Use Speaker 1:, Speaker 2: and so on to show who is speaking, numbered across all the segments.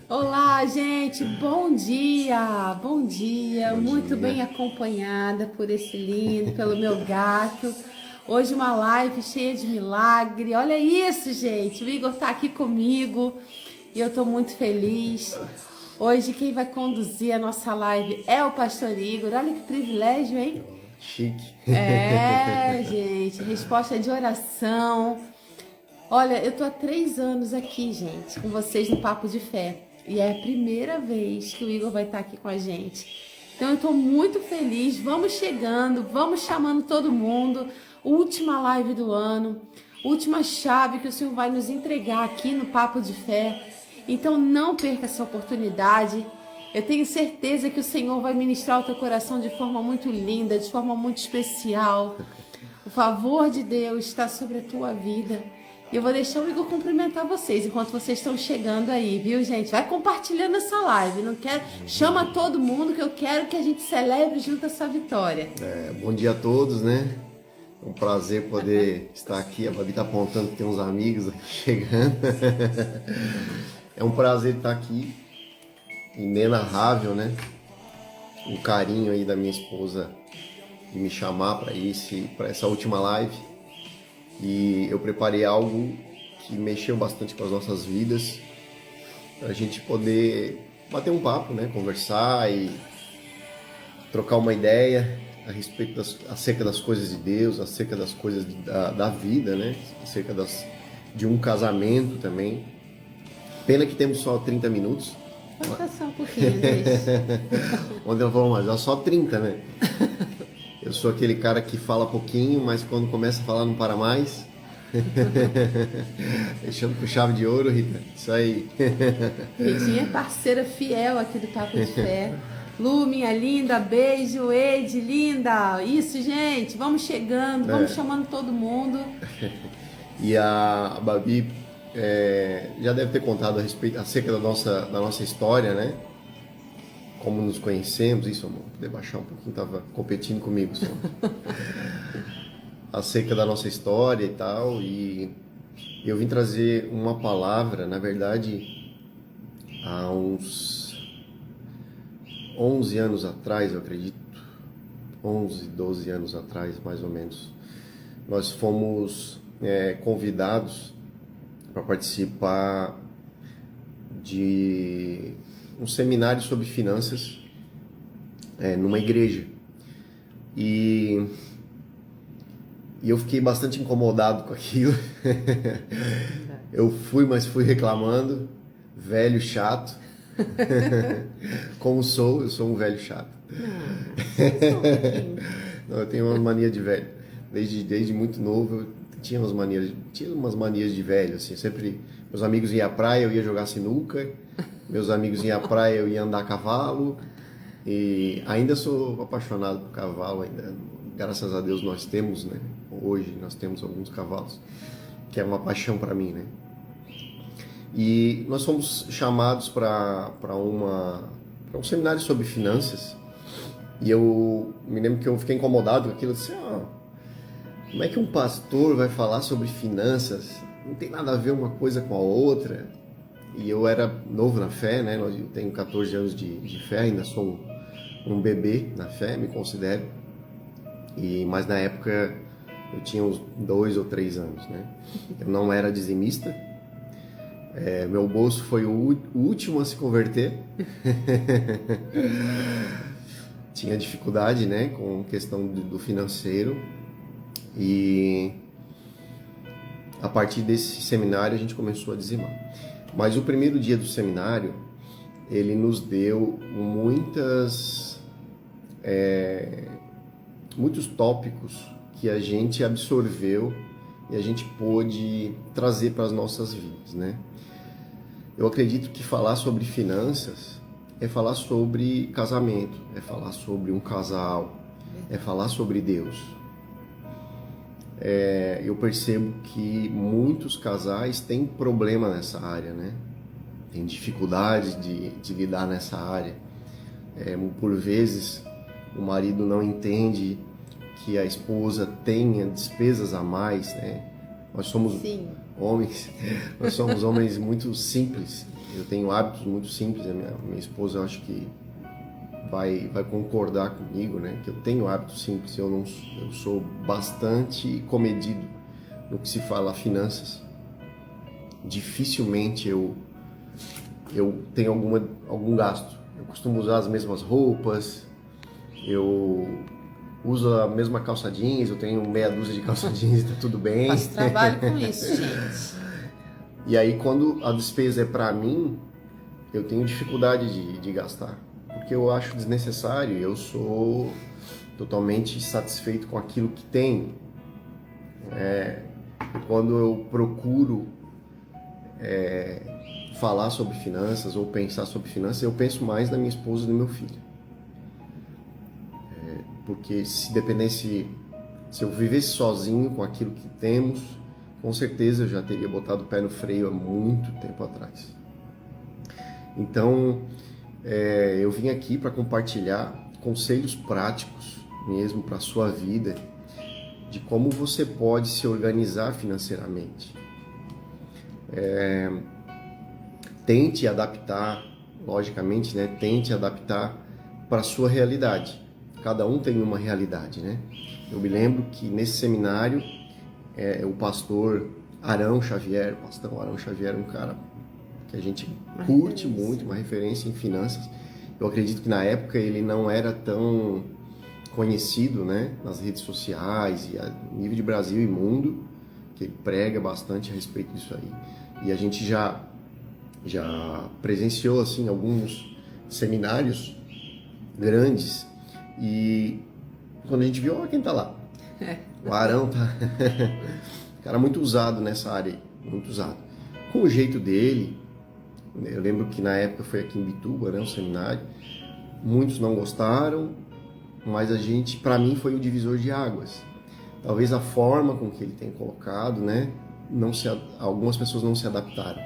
Speaker 1: Olá, gente, bom dia, bom dia,
Speaker 2: Bom
Speaker 1: muito
Speaker 2: dia.
Speaker 1: bem acompanhada por esse lindo, pelo meu gato. Hoje uma live cheia de milagre. Olha isso, gente, o Igor tá aqui comigo e eu tô muito feliz. Hoje quem vai conduzir a nossa live é o pastor Igor. Olha que privilégio, hein?
Speaker 2: Chique.
Speaker 1: É, gente, resposta de oração. Olha, eu tô há 3 anos aqui, gente, com vocês no Papo de Fé. E é a primeira vez que o Igor vai estar aqui com a gente. Então eu tô muito feliz. Vamos chegando, vamos chamando todo mundo. Última live do ano, última chave que o Senhor vai nos entregar aqui no Papo de Fé. Então não perca essa oportunidade. Eu tenho certeza que o Senhor vai ministrar o teu coração de forma muito linda, de forma muito especial. O favor de Deus está sobre a tua vida. E eu vou deixar o Igor cumprimentar vocês enquanto vocês estão chegando aí, viu, gente? Vai compartilhando essa live. Não quero... Chama todo mundo que eu quero que a gente celebre junto essa vitória.
Speaker 2: Bom dia a todos, né? É um prazer poder estar aqui. A Babi tá apontando que tem uns amigos aqui chegando. É um prazer estar aqui. Inenarrável, né? O carinho aí da minha esposa de me chamar para essa última live. E eu preparei algo que mexeu bastante com as nossas vidas, para a gente poder bater um papo, né? Conversar e trocar uma ideia a respeito acerca das coisas de Deus, acerca das coisas da vida, né? Acerca de um casamento também. Pena que temos só 30 minutos.
Speaker 1: Pode passar um pouquinho, deixa.
Speaker 2: Ontem ela falou, mas é só 30, né? Eu sou aquele cara que fala pouquinho, mas quando começa a falar não para mais. Deixando com chave de ouro, Rita. Isso aí.
Speaker 1: Ritinha é parceira fiel aqui do Papo de Fé. Lu, minha linda, beijo, Ed, linda. Isso, gente, vamos chegando, vamos chamando todo mundo.
Speaker 2: E a Babi já deve ter contado a respeito, acerca da nossa história, né? Como nos conhecemos, isso, amor, poder baixar um pouquinho, tava competindo comigo só. Acerca da nossa história e tal, e eu vim trazer uma palavra, na verdade, há uns 11 anos atrás, eu acredito, 11, 12 anos atrás, mais ou menos, nós fomos convidados para participar de um seminário sobre finanças numa igreja. E eu fiquei bastante incomodado com aquilo. Eu fui, mas fui reclamando, velho chato. Como eu sou um velho chato. Não, eu tenho uma mania de velho. Desde muito novo eu tinha umas manias de velho, assim, sempre meus amigos iam à praia, eu ia jogar sinuca, meus amigos iam à praia, eu ia andar a cavalo, e ainda sou apaixonado por cavalo, ainda, graças a Deus nós temos, né? Hoje nós temos alguns cavalos, que é uma paixão para mim, né? E nós fomos chamados para um seminário sobre finanças, e eu me lembro que eu fiquei incomodado com aquilo, eu disse, como é que um pastor vai falar sobre finanças? Não tem nada a ver uma coisa com a outra. E eu era novo na fé, né? Eu tenho 14 anos de fé, ainda sou um bebê na fé, me considero. Mas na época eu tinha uns 2 ou 3 anos, né? Eu não era dizimista. Meu bolso foi o último a se converter. Tinha dificuldade, né? Com questão do financeiro. E a partir desse seminário a gente começou a dizimar. Mas o primeiro dia do seminário, ele nos deu muitos tópicos que a gente absorveu e a gente pôde trazer para as nossas vidas, né? Eu acredito que falar sobre finanças é falar sobre casamento, é falar sobre um casal, é falar sobre Deus. Eu percebo que muitos casais têm problema nessa área, né? Tem dificuldade de lidar nessa área. Por vezes, o marido não entende que a esposa tenha despesas a mais, né? Nós somos,
Speaker 1: Sim.
Speaker 2: homens, nós somos homens muito simples. Eu tenho hábitos muito simples. A minha esposa, eu acho que vai concordar comigo, né? Que eu tenho hábitos simples. Eu sou bastante comedido no que se fala finanças. Dificilmente eu tenho algum gasto. Eu costumo usar as mesmas roupas, eu uso a mesma calça jeans, eu tenho meia dúzia de calça jeans e tá tudo bem.
Speaker 1: Faço trabalho com isso, gente.
Speaker 2: E aí quando a despesa é para mim, eu tenho dificuldade de gastar, porque eu acho desnecessário. Eu sou totalmente satisfeito com aquilo que tenho. Quando eu procuro falar sobre finanças ou pensar sobre finanças, eu penso mais na minha esposa e no meu filho. Porque se eu vivesse sozinho com aquilo que temos, com certeza eu já teria botado o pé no freio há muito tempo atrás. Então, eu vim aqui para compartilhar conselhos práticos mesmo para a sua vida, de como você pode se organizar financeiramente. Tente adaptar, logicamente, né? Tente adaptar para a sua realidade. Cada um tem uma realidade, né? Eu me lembro que nesse seminário, o pastor Arão Xavier, é um cara que a gente curte muito, uma referência em finanças. Eu acredito que na época ele não era tão conhecido, né, nas redes sociais e a nível de Brasil e mundo, que ele prega bastante a respeito disso aí. E a gente já presenciou assim alguns seminários grandes, e quando a gente viu, olha quem tá lá. O Arão tá cara muito usado nessa área, muito usado. Com o jeito dele, eu lembro que na época foi aqui em Bituba, né, um seminário. Muitos não gostaram, mas para mim foi um divisor de águas. Talvez a forma com que ele tem colocado, né, algumas pessoas não se adaptaram.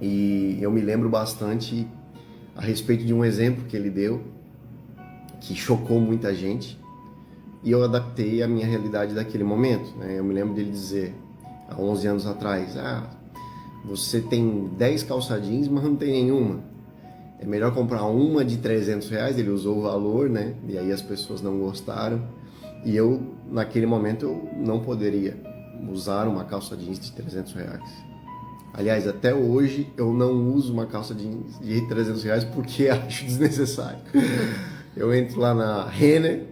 Speaker 2: E eu me lembro bastante a respeito de um exemplo que ele deu, que chocou muita gente, e eu adaptei a minha realidade daquele momento, né? Eu me lembro dele dizer, há 11 anos atrás, você tem 10 calça jeans, mas não tem nenhuma. É melhor comprar uma de R$300, ele usou o valor, né? E aí as pessoas não gostaram. E eu, naquele momento, eu não poderia usar uma calça jeans de R$300. Aliás, até hoje eu não uso uma calça jeans de R$300 porque acho desnecessário. Eu entro lá na Renner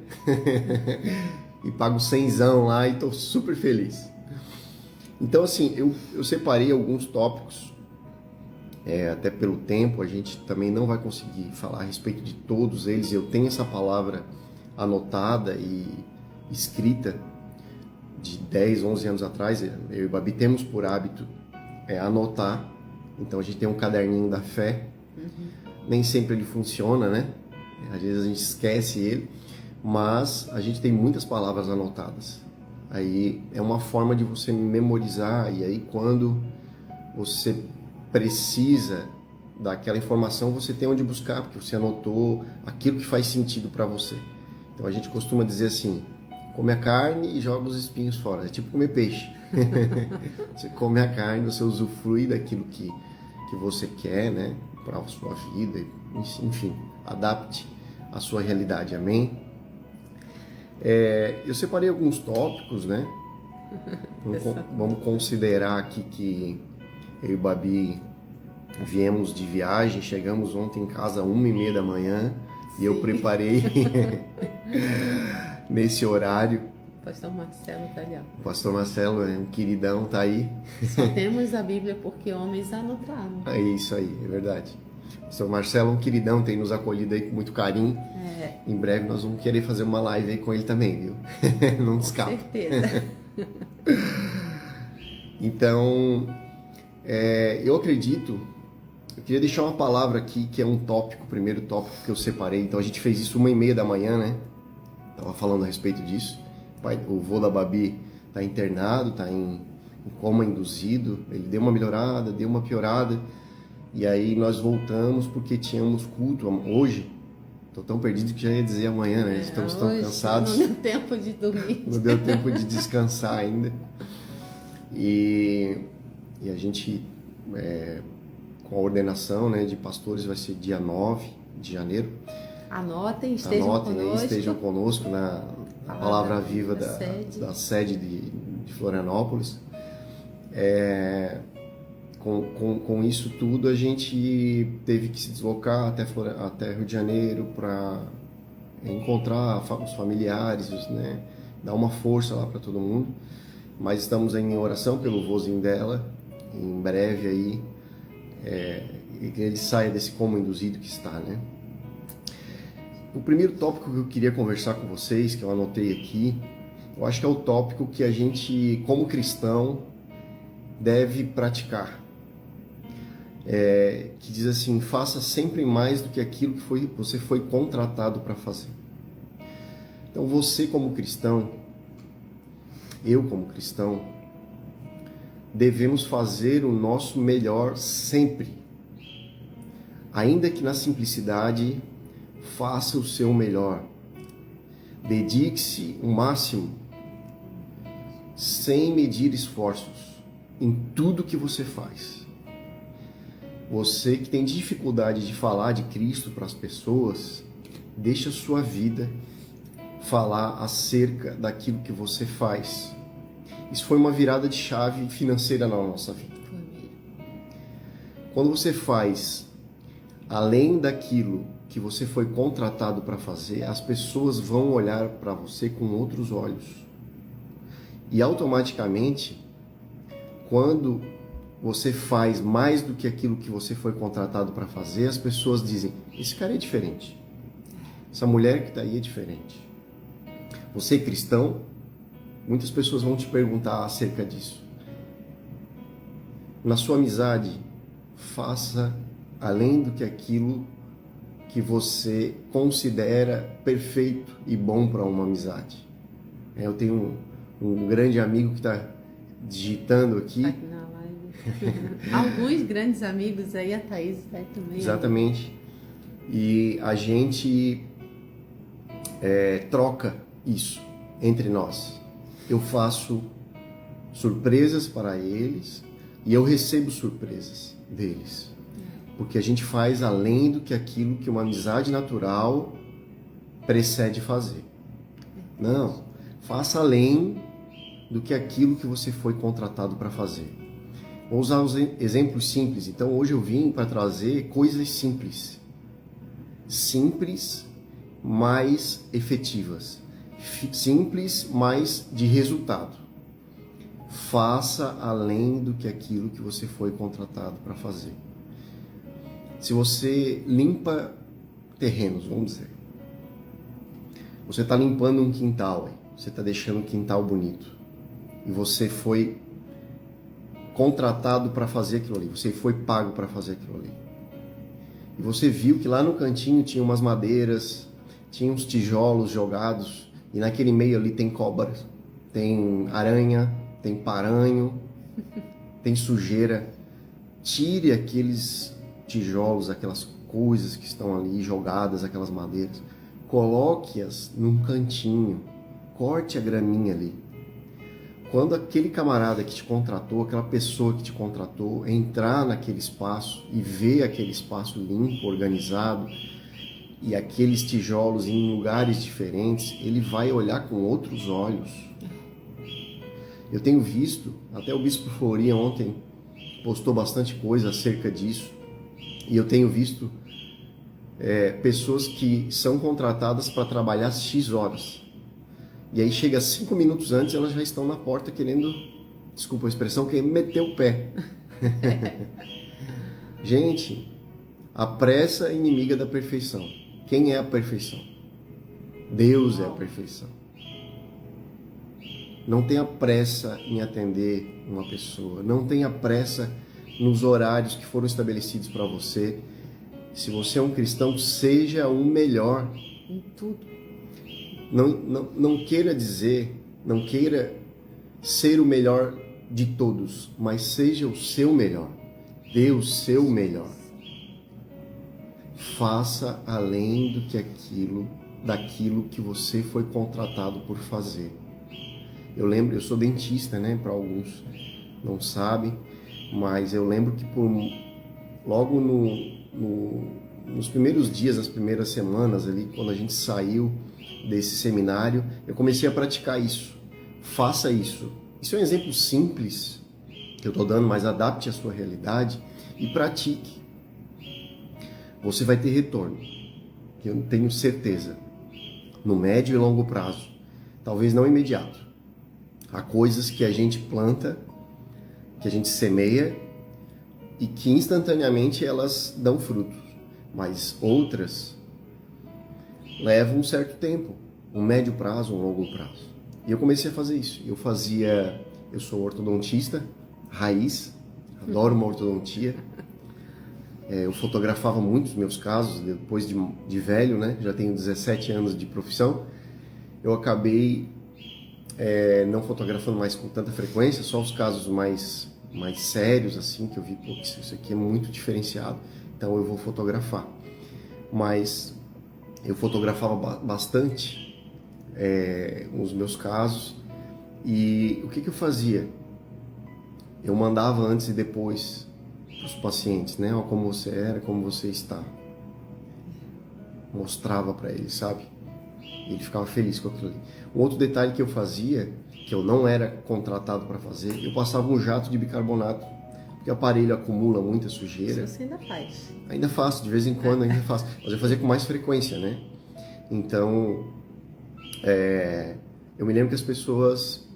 Speaker 2: e pago 100zão lá e tô super feliz. Então, assim, eu separei alguns tópicos, até pelo tempo, a gente também não vai conseguir falar a respeito de todos eles. Eu tenho essa palavra anotada e escrita de 10, 11 anos atrás. Eu e a Babi temos por hábito anotar. Então, a gente tem um caderninho da fé. Nem sempre ele funciona, né? Às vezes a gente esquece ele, mas a gente tem muitas palavras anotadas. Aí é uma forma de você memorizar, e aí quando você precisa daquela informação, você tem onde buscar, porque você anotou aquilo que faz sentido para você. Então a gente costuma dizer assim, come a carne e joga os espinhos fora. É tipo comer peixe. Você come a carne, você usufrui daquilo que você quer, né, para a sua vida, enfim, adapte a sua realidade, amém? Eu separei alguns tópicos, né? Vamos considerar aqui que eu e o Babi viemos de viagem, chegamos ontem em casa às 1h30 da manhã. Sim. E eu preparei nesse horário.
Speaker 1: O pastor Marcelo tá ali, ó.
Speaker 2: O pastor Marcelo é um queridão, tá aí.
Speaker 1: Só temos a Bíblia porque homens anotaram.
Speaker 2: É isso aí, é verdade. O pastor Marcelo é um queridão, tem nos acolhido aí com muito carinho. Em breve nós vamos querer fazer uma live aí com ele também, viu? Não escapa.
Speaker 1: Com certeza.
Speaker 2: Então, eu acredito, eu queria deixar uma palavra aqui que é um tópico, o primeiro tópico que eu separei. Então a gente fez isso 1h30 da manhã, né? Tava falando a respeito disso. O vô da Babi tá internado, tá em coma induzido. Ele deu uma melhorada, deu uma piorada. E aí nós voltamos porque tínhamos culto hoje. Tô tão perdido que já ia dizer amanhã, né? Estamos tão cansados.
Speaker 1: Não deu tempo de dormir.
Speaker 2: Não deu tempo de descansar ainda. E a gente, com a ordenação, né, de pastores, vai ser dia 9 de janeiro.
Speaker 1: Anotem, estejam
Speaker 2: Anotem aí,
Speaker 1: conosco.
Speaker 2: estejam conosco na Palavra Viva da sede de Florianópolis. Com isso tudo, a gente teve que se deslocar até Rio de Janeiro para encontrar os familiares, né? Dar uma força lá para todo mundo. Mas estamos em oração pelo vozinho dela, em breve aí, e que ele saia desse coma induzido que está, né? O primeiro tópico que eu queria conversar com vocês, que eu anotei aqui, eu acho que é o tópico que a gente, como cristão, deve praticar. Que diz assim: faça sempre mais do que aquilo que você foi contratado para fazer. Então você como cristão, eu como cristão, devemos fazer o nosso melhor sempre. Ainda que na simplicidade, faça o seu melhor. Dedique-se o máximo, sem medir esforços, em tudo que você faz. Você que tem dificuldade de falar de Cristo para as pessoas, deixa a sua vida falar acerca daquilo que você faz. Isso foi uma virada de chave financeira na nossa vida. Quando você faz além daquilo que você foi contratado para fazer, as pessoas vão olhar para você com outros olhos. E automaticamente, quando você faz mais do que aquilo que você foi contratado para fazer, as pessoas dizem: esse cara é diferente. Essa mulher que está aí é diferente. Você é cristão? Muitas pessoas vão te perguntar acerca disso. Na sua amizade, faça além do que aquilo que você considera perfeito e bom para uma amizade. Eu tenho um grande amigo que está digitando aqui.
Speaker 1: Tá aqui na live. Alguns grandes amigos aí, a Thaís vai também.
Speaker 2: Exatamente. E a gente troca isso entre nós. Eu faço surpresas para eles e eu recebo surpresas deles. Porque a gente faz além do que aquilo que uma amizade natural precede fazer. Não, faça além do que aquilo que você foi contratado para fazer. Vou usar os exemplos simples. Então hoje eu vim para trazer coisas simples. Simples, mais efetivas. Simples, mais de resultado. Faça além do que aquilo que você foi contratado para fazer. Se você limpa terrenos, vamos dizer, você está limpando um quintal, você está deixando um quintal bonito e você foi contratado para fazer aquilo ali, você foi pago para fazer aquilo ali. E você viu que lá no cantinho tinha umas madeiras, tinha uns tijolos jogados e naquele meio ali tem cobras, tem aranha, tem paranho, tem sujeira. Tire aqueles tijolos, aquelas coisas que estão ali jogadas, aquelas madeiras, coloque-as num cantinho, corte a graminha ali. Quando aquele camarada que te contratou, aquela pessoa que te contratou, entrar naquele espaço e ver aquele espaço limpo, organizado, e aqueles tijolos em lugares diferentes, ele vai olhar com outros olhos. Eu tenho visto, até o Bispo Floria ontem postou bastante coisa acerca disso, e eu tenho visto pessoas que são contratadas para trabalhar X horas. E aí chega 5 minutos antes, elas já estão na porta querendo, desculpa a expressão, querendo meter o pé. Gente, a pressa é inimiga da perfeição. Quem é a perfeição? Deus é a perfeição. Não tenha pressa em atender uma pessoa. Não tenha pressa nos horários que foram estabelecidos para você. Se você é um cristão, seja o melhor.
Speaker 1: Em tudo.
Speaker 2: Não queira dizer, não queira ser o melhor de todos, mas seja o seu melhor. Dê o seu melhor. Faça além do que daquilo que você foi contratado por fazer. Eu lembro, eu sou dentista, né, para alguns. não sabem, mas eu lembro que logo nos primeiros dias, nas primeiras semanas ali, quando a gente saiu desse seminário, eu comecei a praticar isso. Faça isso. Isso é um exemplo simples que eu estou dando, mas adapte a sua realidade e pratique. Você vai ter retorno, eu tenho certeza, no médio e longo prazo. Talvez não imediato. Há coisas que a gente planta, que a gente semeia e que instantaneamente elas dão frutos, mas outras levam um certo tempo, um médio prazo, um longo prazo. E eu comecei a fazer isso. Eu sou ortodontista, raiz, adoro uma ortodontia. Eu fotografava muitos meus casos, depois de velho, né? Já tenho 17 anos de profissão. Eu acabei não fotografando mais com tanta frequência, só os casos mais sérios, assim, que eu vi, pô, isso aqui é muito diferenciado, então eu vou fotografar. Mas eu fotografava bastante os meus casos, e o que eu fazia? Eu mandava antes e depois para os pacientes, né? Ó, como você era, como você está. Mostrava para ele, sabe? E ele ficava feliz com aquilo ali. Um outro detalhe que eu fazia, que eu não era contratado para fazer, eu passava um jato de bicarbonato, porque o aparelho acumula muita sujeira.
Speaker 1: Isso você ainda faz?
Speaker 2: Ainda faço, de vez em quando ainda faço. Mas eu fazia com mais frequência, né? Então, eu me lembro que as pessoas,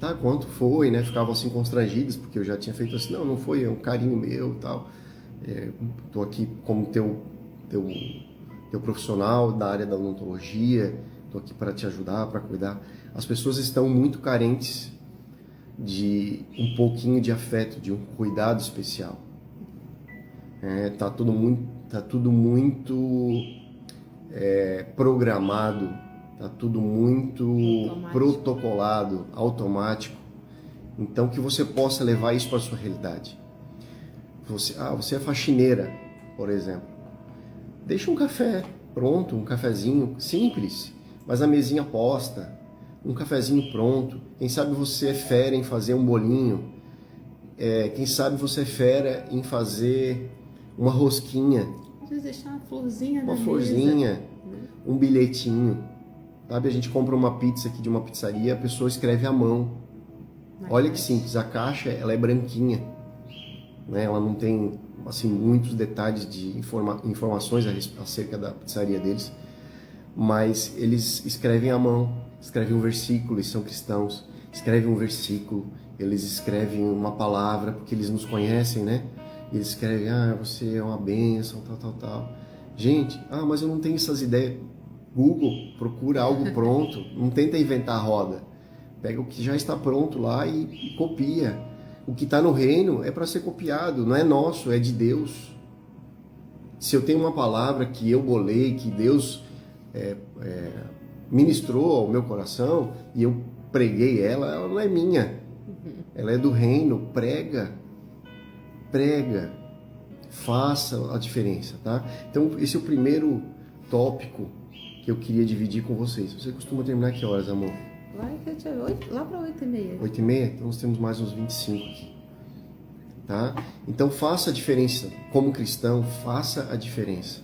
Speaker 2: tá, quanto foi, né? Ficavam assim constrangidas, porque eu já tinha feito assim, não foi, é um carinho meu e tal. Tô aqui como teu profissional da área da odontologia, estou aqui para te ajudar, para cuidar. As pessoas estão muito carentes de um pouquinho de afeto, de um cuidado especial. Tá tudo muito programado, tá tudo muito protocolado, automático. Então que você possa levar isso para a sua realidade. Você é faxineira, por exemplo. Deixa um café pronto, um cafezinho simples, mas a mesinha posta, um cafezinho pronto. Quem sabe você é fera em fazer um bolinho, quem sabe você é fera em fazer uma rosquinha.
Speaker 1: Às vezes deixar uma florzinha
Speaker 2: Uma florzinha, um bilhetinho. Sabe, a gente compra uma pizza aqui de uma pizzaria, a pessoa escreve à mão. Olha que simples, a caixa ela é branquinha, né? Ela não tem assim muitos detalhes de informações acerca da pizzaria deles, mas eles escrevem à mão, escrevem um versículo, eles são cristãos, escrevem um versículo, eles escrevem uma palavra, porque eles nos conhecem, né? Eles escrevem, você é uma bênção, tal. Gente, mas eu não tenho essas ideias. Google, procura algo pronto, não tenta inventar a roda. Pega o que já está pronto lá e copia. O que está no reino é para ser copiado, não é nosso, é de Deus. Se eu tenho uma palavra que eu bolei, que Deus ministrou ao meu coração e eu preguei ela não é minha. Ela é do reino, prega, faça a diferença, tá? Então esse é o primeiro tópico que eu queria dividir com vocês. Você costuma terminar que horas, amor?
Speaker 1: Lá para 8h30.
Speaker 2: 8h30? Então nós temos mais uns 25 aqui. Tá? Então faça a diferença. Como cristão, faça a diferença.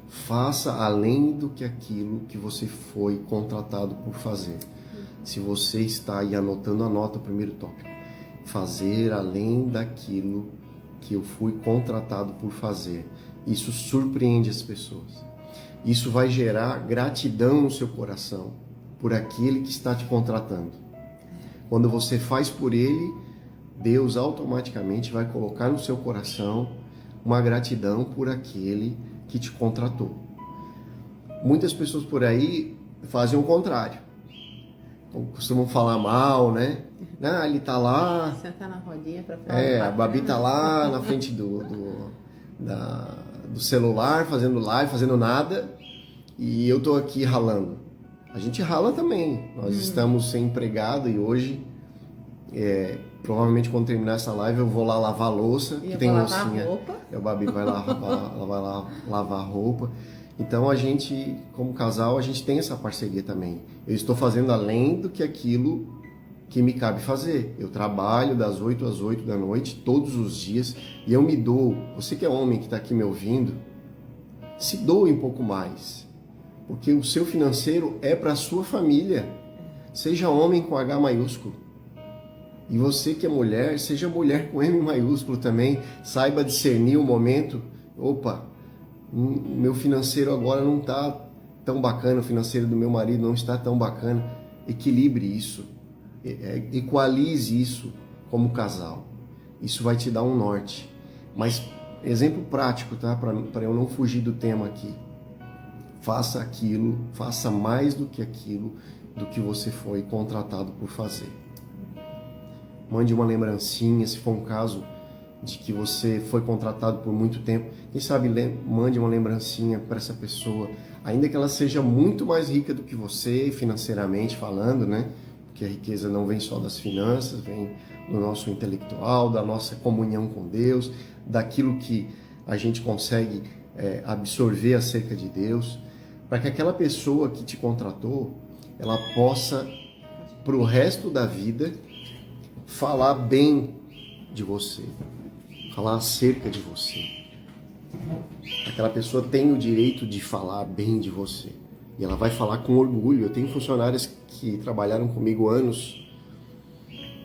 Speaker 2: Faça além do que aquilo que você foi contratado por fazer. Se você está aí anotando, anota o primeiro tópico. Fazer além daquilo que eu fui contratado por fazer. Isso surpreende as pessoas. Isso vai gerar gratidão no seu coração por aquele que está te contratando. Quando você faz por ele, Deus automaticamente vai colocar no seu coração uma gratidão por aquele que te contratou. Muitas pessoas por aí fazem o contrário. Costumam falar mal, né? Ele tá lá...
Speaker 1: Sentar na rodinha pra falar.
Speaker 2: A Babi tá lá na frente do celular, fazendo live, fazendo nada, e eu tô aqui ralando. A gente rala também. Nós estamos sem empregado e hoje, provavelmente quando terminar essa live, eu vou lá lavar a louça, que tem loucinha. A Babi vai lá lavar a roupa. Então a gente, como casal, a gente tem essa parceria também. Eu estou fazendo além do que aquilo que me cabe fazer. Eu trabalho das 8 às 8 da noite, todos os dias, e eu me dou. Você que é homem que está aqui me ouvindo, se doe um pouco mais, porque o seu financeiro é para a sua família. Seja homem com H maiúsculo. E você que é mulher, seja mulher com M maiúsculo também. Saiba discernir o momento. Opa, meu financeiro agora não está tão bacana, o financeiro do meu marido não está tão bacana. Equilibre isso. Equalize isso como casal. Isso vai te dar um norte. Mas, exemplo prático, tá? Para eu não fugir do tema aqui. Faça aquilo, faça mais do que aquilo do que você foi contratado por fazer. Mande uma lembrancinha, se for um caso de que você foi contratado por muito tempo. Quem sabe mande uma lembrancinha para essa pessoa, ainda que ela seja muito mais rica do que você, financeiramente falando, né? Porque a riqueza não vem só das finanças, vem do nosso intelectual, da nossa comunhão com Deus, daquilo que a gente consegue absorver acerca de Deus, para que aquela pessoa que te contratou, ela possa, para o resto da vida, falar bem de você, falar acerca de você. Aquela pessoa tem o direito de falar bem de você. E ela vai falar com orgulho. Eu tenho funcionários que trabalharam comigo anos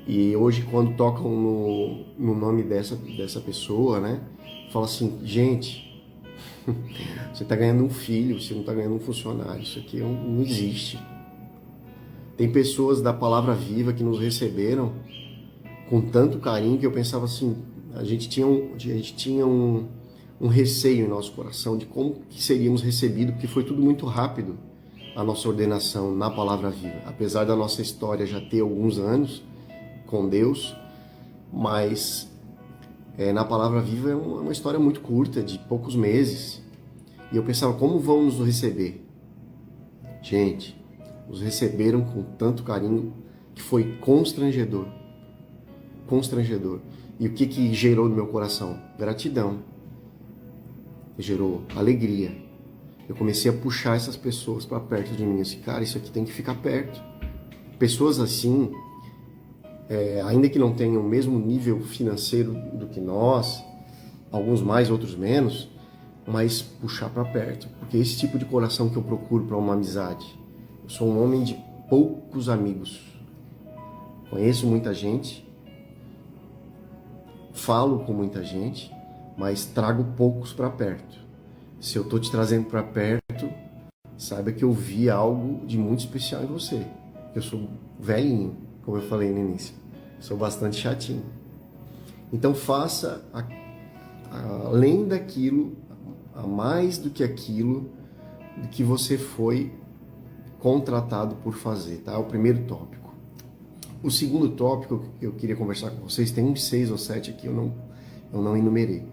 Speaker 2: e hoje, quando tocam no nome dessa pessoa, né, fala assim: gente, você está ganhando um filho, você não está ganhando um funcionário. Isso aqui não existe. Tem pessoas da Palavra Viva que nos receberam com tanto carinho que eu pensava assim, a gente tinha um receio em nosso coração de como que seríamos recebidos, porque foi tudo muito rápido, a nossa ordenação na Palavra Viva. Apesar da nossa história já ter alguns anos com Deus, mas na Palavra Viva é uma história muito curta, de poucos meses. E eu pensava, como vão nos receber? Gente, nos receberam com tanto carinho que foi constrangedor. Constrangedor. E o que gerou no meu coração? Gratidão. Gerou alegria. Eu comecei a puxar essas pessoas para perto de mim. Assim, cara, isso aqui tem que ficar perto. Pessoas assim, ainda que não tenham o mesmo nível financeiro do que nós, alguns mais, outros menos, mas puxar para perto. Porque é esse tipo de coração que eu procuro para uma amizade. Eu sou um homem de poucos amigos. Conheço muita gente, falo com muita gente, mas trago poucos para perto. Se eu estou te trazendo para perto, saiba que eu vi algo de muito especial em você. Eu sou velhinho, como eu falei no início. Sou bastante chatinho. Então faça além daquilo, a mais do que aquilo do que você foi contratado por fazer, tá? O primeiro tópico. O segundo tópico que eu queria conversar com vocês, tem uns 6 ou 7 aqui, eu não enumerei.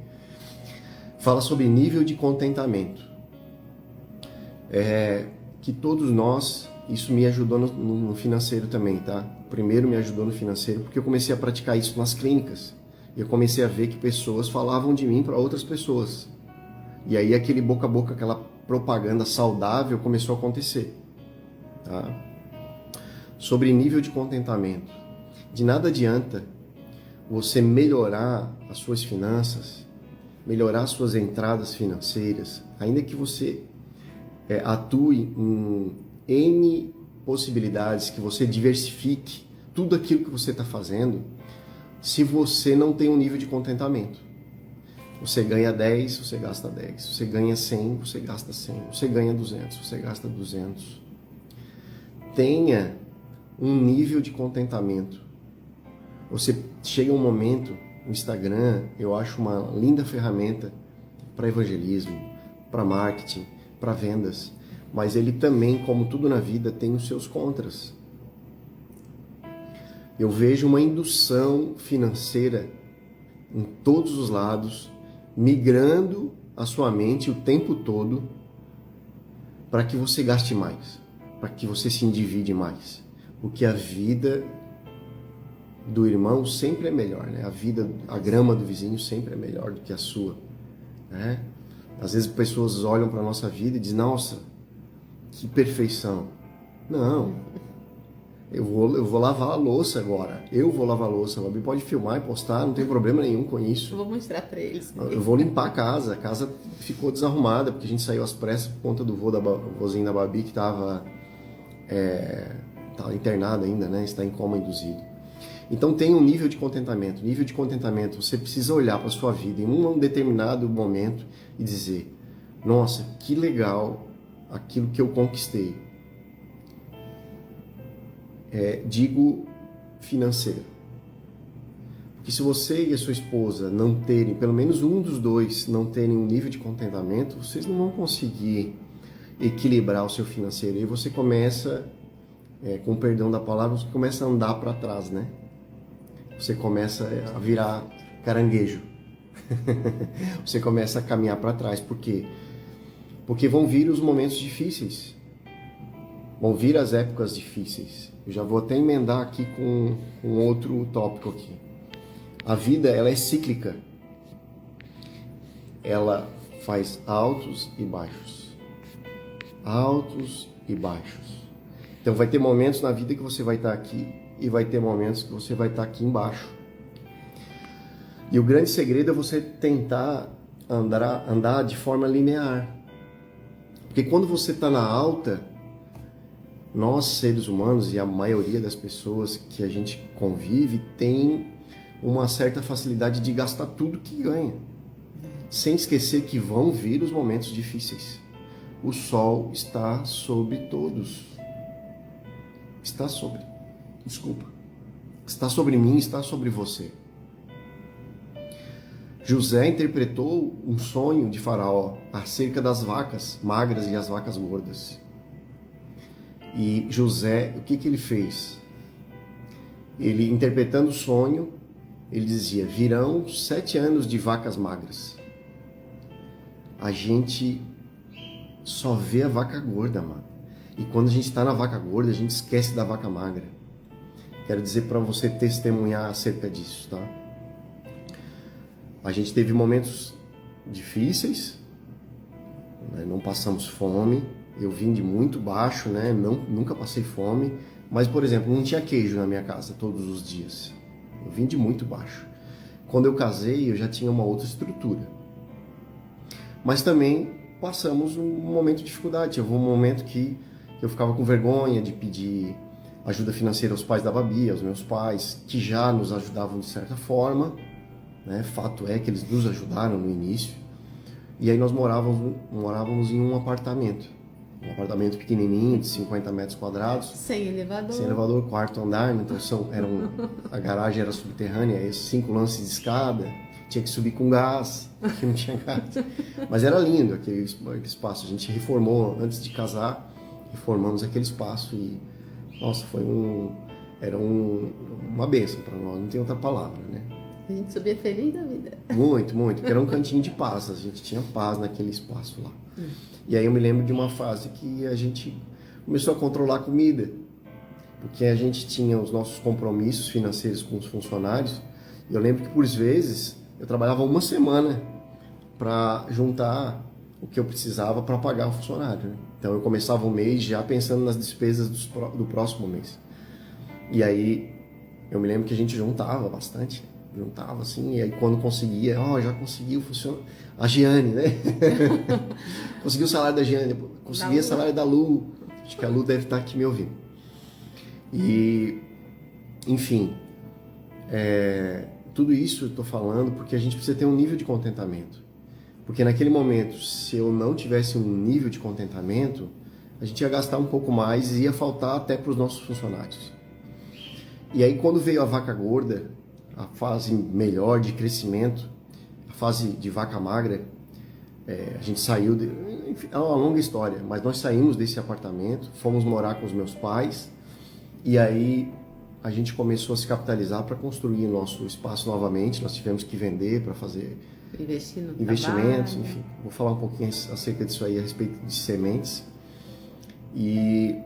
Speaker 2: Fala sobre nível de contentamento. Que todos nós, isso me ajudou no financeiro também, tá? Primeiro me ajudou no financeiro porque eu comecei a praticar isso nas clínicas. E eu comecei a ver que pessoas falavam de mim para outras pessoas. E aí aquele boca a boca, aquela propaganda saudável começou a acontecer, tá? Sobre nível de contentamento. De nada adianta você melhorar as suas finanças, melhorar as suas entradas financeiras, ainda que você atue em N possibilidades, que você diversifique tudo aquilo que você está fazendo, se você não tem um nível de contentamento. Você ganha 10, você gasta 10. Você ganha 100, você gasta 100. Você ganha 200, você gasta 200. Tenha um nível de contentamento. Você chega um momento, o Instagram, eu acho uma linda ferramenta para evangelismo, para marketing, para vendas, mas ele também, como tudo na vida, tem os seus contras. Eu vejo uma indução financeira em todos os lados, migrando a sua mente o tempo todo para que você gaste mais, para que você se endivide mais. Porque a vida do irmão sempre é melhor, né? A grama do vizinho sempre é melhor do que a sua, né? Às vezes pessoas olham para a nossa vida e dizem, nossa, que perfeição. Não. Eu vou lavar a louça agora. Eu vou lavar a louça. A Babi pode filmar e postar, não tem problema nenhum com isso.
Speaker 1: Eu vou mostrar pra eles.
Speaker 2: Eu vou limpar a casa. A casa ficou desarrumada, porque a gente saiu às pressas por conta do vozinho da Babi, que estava internado ainda, né? Está em coma induzido. Então tem um nível de contentamento. Nível de contentamento, você precisa olhar para a sua vida em um determinado momento e dizer: nossa, que legal aquilo que eu conquistei. Digo financeiro. Porque se você e a sua esposa não terem, pelo menos um dos dois, não terem um nível de contentamento, vocês não vão conseguir equilibrar o seu financeiro. E você começa, com o perdão da palavra, você começa a andar para trás, né? Você começa a virar caranguejo. Você começa a caminhar para trás. Por quê? Porque vão vir os momentos difíceis. Vão vir as épocas difíceis. Eu já vou até emendar aqui com um outro tópico aqui. A vida, ela é cíclica. Ela faz altos e baixos. Altos e baixos. Então vai ter momentos na vida que você vai estar aqui e vai ter momentos que você vai estar aqui embaixo. E o grande segredo é você tentar andar de forma linear. Porque quando você está na alta, nós, seres humanos, e a maioria das pessoas que a gente convive, tem uma certa facilidade de gastar tudo que ganha. Sem esquecer que vão vir os momentos difíceis. O sol está sobre todos. Está sobre mim, está sobre você. José interpretou um sonho de Faraó acerca das vacas magras e as vacas gordas. E José, o que ele fez? Ele, interpretando o sonho, ele dizia: virão 7 anos de vacas magras. A gente só vê a vaca gorda, mano. E quando a gente está na vaca gorda, a gente esquece da vaca magra. Quero dizer para você testemunhar acerca disso, tá? A gente teve momentos difíceis, né? Não passamos fome. Eu vim de muito baixo, né? Nunca passei fome. Mas, por exemplo, não tinha queijo na minha casa todos os dias. Eu vim de muito baixo. Quando eu casei, eu já tinha uma outra estrutura. Mas também passamos um momento de dificuldade. Houve um momento que eu ficava com vergonha de pedir ajuda financeira aos pais da Babi, aos meus pais, que já nos ajudavam de certa forma, né? Fato é que eles nos ajudaram no início. E aí nós morávamos em um apartamento pequenininho, de 50 metros quadrados.
Speaker 1: Sem elevador.
Speaker 2: Sem elevador, quarto andar, então a garagem era subterrânea, 5 lances de escada, tinha que subir com gás, porque não tinha gás. Mas era lindo aquele espaço, a gente reformou, antes de casar, reformamos aquele espaço e, nossa, era uma bênção para nós, não tem outra palavra, né?
Speaker 1: A gente subia feliz da vida.
Speaker 2: Muito, muito, porque era um cantinho de paz, a gente tinha paz naquele espaço lá. E aí eu me lembro de uma fase que a gente começou a controlar a comida, porque a gente tinha os nossos compromissos financeiros com os funcionários, e eu lembro que por vezes eu trabalhava uma semana para juntar o que eu precisava para pagar o funcionário, né? Então eu começava o mês já pensando nas despesas do próximo mês. E aí eu me lembro que a gente juntava bastante, juntava assim, e aí quando conseguia, já conseguiu funcionar. A Giane, né? Conseguiu o salário da Giane, consegui o salário da Lu. Acho que a Lu deve estar aqui me ouvindo. E, enfim, tudo isso eu estou falando porque a gente precisa ter um nível de contentamento. Porque naquele momento, se eu não tivesse um nível de contentamento, a gente ia gastar um pouco mais e ia faltar até para os nossos funcionários. E aí quando veio a vaca gorda, a fase melhor de crescimento, a fase de vaca magra, a gente saiu, enfim, é uma longa história, mas nós saímos desse apartamento, fomos morar com os meus pais, e aí a gente começou a se capitalizar para construir nosso espaço novamente. Nós tivemos que vender para fazer investimentos, enfim. Vou falar um pouquinho acerca disso aí, a respeito de sementes. E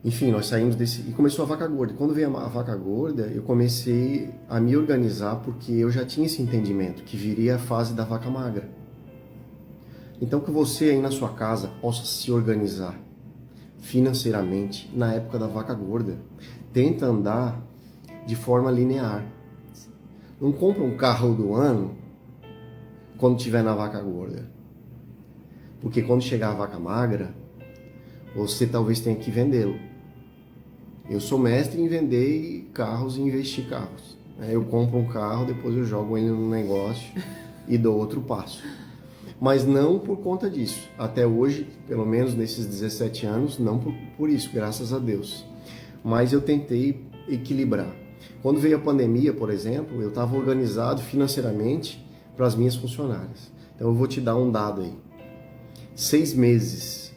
Speaker 2: enfim, nós saímos desse... E começou a vaca gorda. Quando veio a vaca gorda, eu comecei a me organizar, porque eu já tinha esse entendimento, que viria a fase da vaca magra. Então, que você aí na sua casa possa se organizar. financeiramente na época da vaca gorda. Tenta andar de forma linear. Não compra um carro do ano quando estiver na vaca gorda. Porque quando chegar a vaca magra, você talvez tenha que vendê-lo. Eu sou mestre em vender carros e investir carros. Eu compro um carro, depois eu jogo ele no negócio e dou outro passo. Mas não por conta disso. Até hoje, pelo menos nesses 17 anos, não por isso, graças a Deus. Mas eu tentei equilibrar. Quando veio a pandemia, por exemplo, eu estava organizado financeiramente para as minhas funcionárias. Então eu vou te dar um dado aí. 6 meses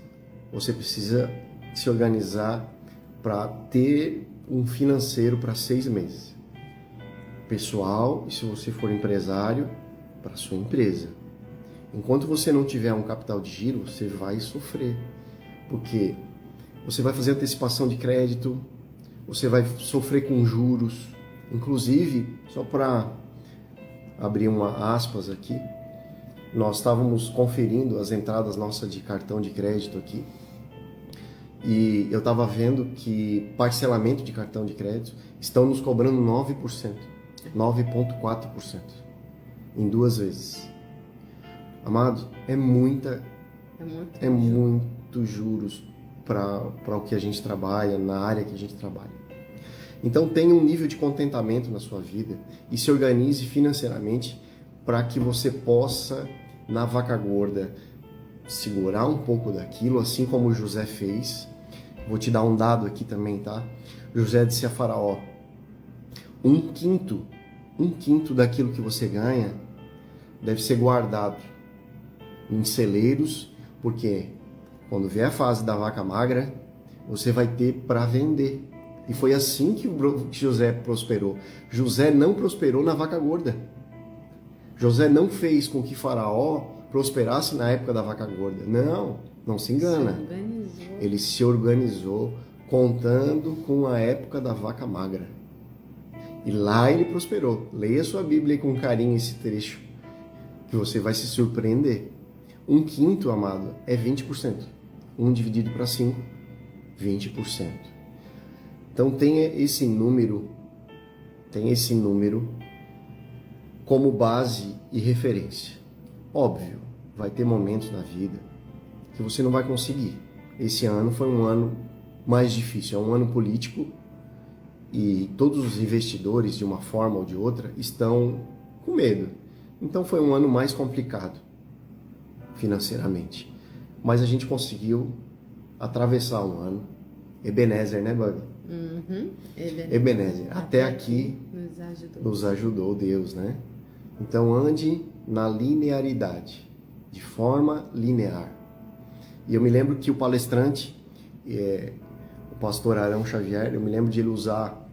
Speaker 2: você precisa se organizar para ter um financeiro para 6 meses. Pessoal, e se você for empresário, para sua empresa. Enquanto você não tiver um capital de giro, você vai sofrer. Porque você vai fazer antecipação de crédito, você vai sofrer com juros. Inclusive, só para abrir uma aspas aqui, nós estávamos conferindo as entradas nossas de cartão de crédito aqui. E eu estava vendo que parcelamento de cartão de crédito estão nos cobrando 9%, 9,4% em 2 vezes. Amado, é muito juros para o que a gente trabalha, na área que a gente trabalha. Então tenha um nível de contentamento na sua vida e se organize financeiramente para que você possa, na vaca gorda, segurar um pouco daquilo, assim como José fez. Vou te dar um dado aqui também, tá? José disse a Faraó: um quinto daquilo que você ganha deve ser guardado em celeiros, porque quando vier a fase da vaca magra, você vai ter para vender. E foi assim que José prosperou. José não prosperou na vaca gorda. José não fez com que Faraó prosperasse na época da vaca gorda. Não se engana. Ele se organizou contando com a época da vaca magra. E lá ele prosperou. Leia sua Bíblia com carinho esse trecho, que você vai se surpreender. 1/5, amado, é 20%. 1 dividido para 5, 20%. Então tenha esse número como base e referência. Óbvio, vai ter momentos na vida que você não vai conseguir. Esse ano foi um ano mais difícil, é um ano político e todos os investidores, de uma forma ou de outra, estão com medo. Então foi um ano mais complicado financeiramente. Mas a gente conseguiu atravessar um ano. Ebenezer, né, Bug? Ebenezer. Até aqui nos ajudou Deus, né? Então ande na linearidade, de forma linear. E eu me lembro que o palestrante, o pastor Arão Xavier, eu me lembro de ele usar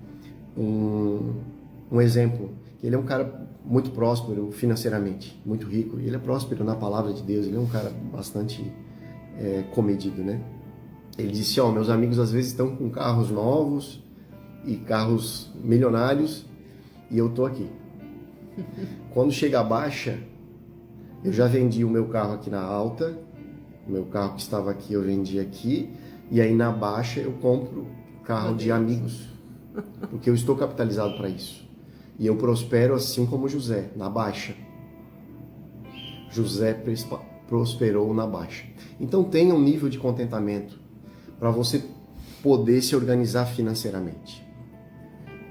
Speaker 2: um exemplo. Ele é um cara muito próspero financeiramente, muito rico. Ele é próspero na palavra de Deus, ele é um cara bastante comedido, né? Ele disse, meus amigos às vezes estão com carros novos e carros milionários e eu tô aqui. Quando chega a baixa, eu já vendi o meu carro aqui na alta, o meu carro que estava aqui eu vendi aqui, e aí na baixa eu compro carro de amigos, porque eu estou capitalizado para isso. E eu prospero assim como José, na baixa. José prosperou na baixa. Então tenha um nível de contentamento para você poder se organizar financeiramente.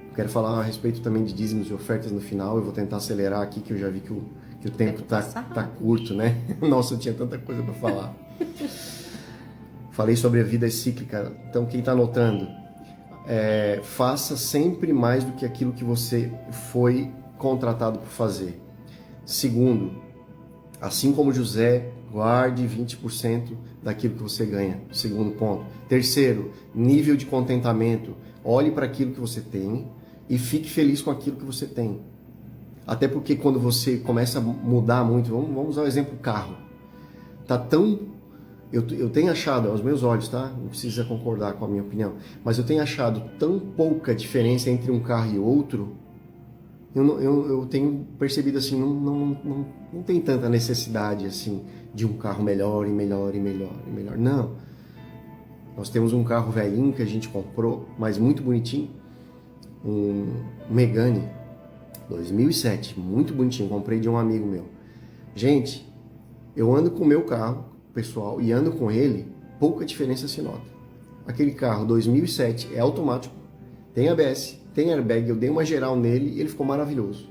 Speaker 2: Eu quero falar a respeito também de dízimos e ofertas no final. Eu vou tentar acelerar aqui, que eu já vi que o tempo tá curto, né? Nossa, eu tinha tanta coisa para falar. Falei sobre a vida cíclica. Então, quem está anotando, faça sempre mais do que aquilo que você foi contratado para fazer. Segundo, assim como José, guarde 20% daquilo que você ganha. Segundo ponto. Terceiro, nível de contentamento. Olhe para aquilo que você tem e fique feliz com aquilo que você tem. Até porque quando você começa a mudar muito, vamos usar o exemplo do carro. Tá tão... Eu tenho achado, aos meus olhos, tá? Não precisa concordar com a minha opinião, mas eu tenho achado tão pouca diferença entre um carro e outro. Eu tenho percebido assim, não tem tanta necessidade assim de um carro melhor e melhor e melhor e melhor. Não. Nós temos um carro velhinho que a gente comprou, mas muito bonitinho, um Megane 2007, muito bonitinho, comprei de um amigo meu. Gente, eu ando com o meu carro, pessoal, e ando com ele, pouca diferença se nota. Aquele carro 2007 é automático, tem ABS, tem airbag, eu dei uma geral nele e ele ficou maravilhoso.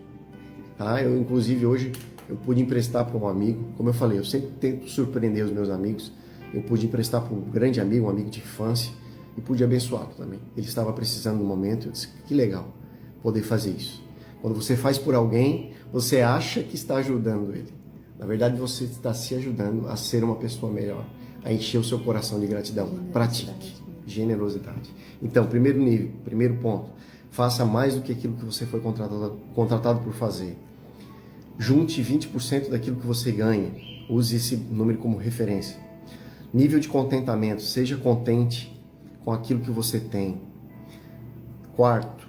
Speaker 2: Tá? Eu, inclusive, hoje eu pude emprestar para um amigo, como eu falei, eu sempre tento surpreender os meus amigos, eu pude emprestar para um grande amigo, um amigo de infância, e pude abençoá-lo também. Ele estava precisando no momento, eu disse, que legal poder fazer isso. Quando você faz por alguém, você acha que está ajudando ele. Na verdade, você está se ajudando a ser uma pessoa melhor, a encher o seu coração de gratidão. Pratique. Generosidade. Então, primeiro nível, primeiro ponto, faça mais do que aquilo que você foi contratado por fazer. Junte 20% daquilo que você ganha. Use esse número como referência. Nível de contentamento, seja contente com aquilo que você tem. Quarto,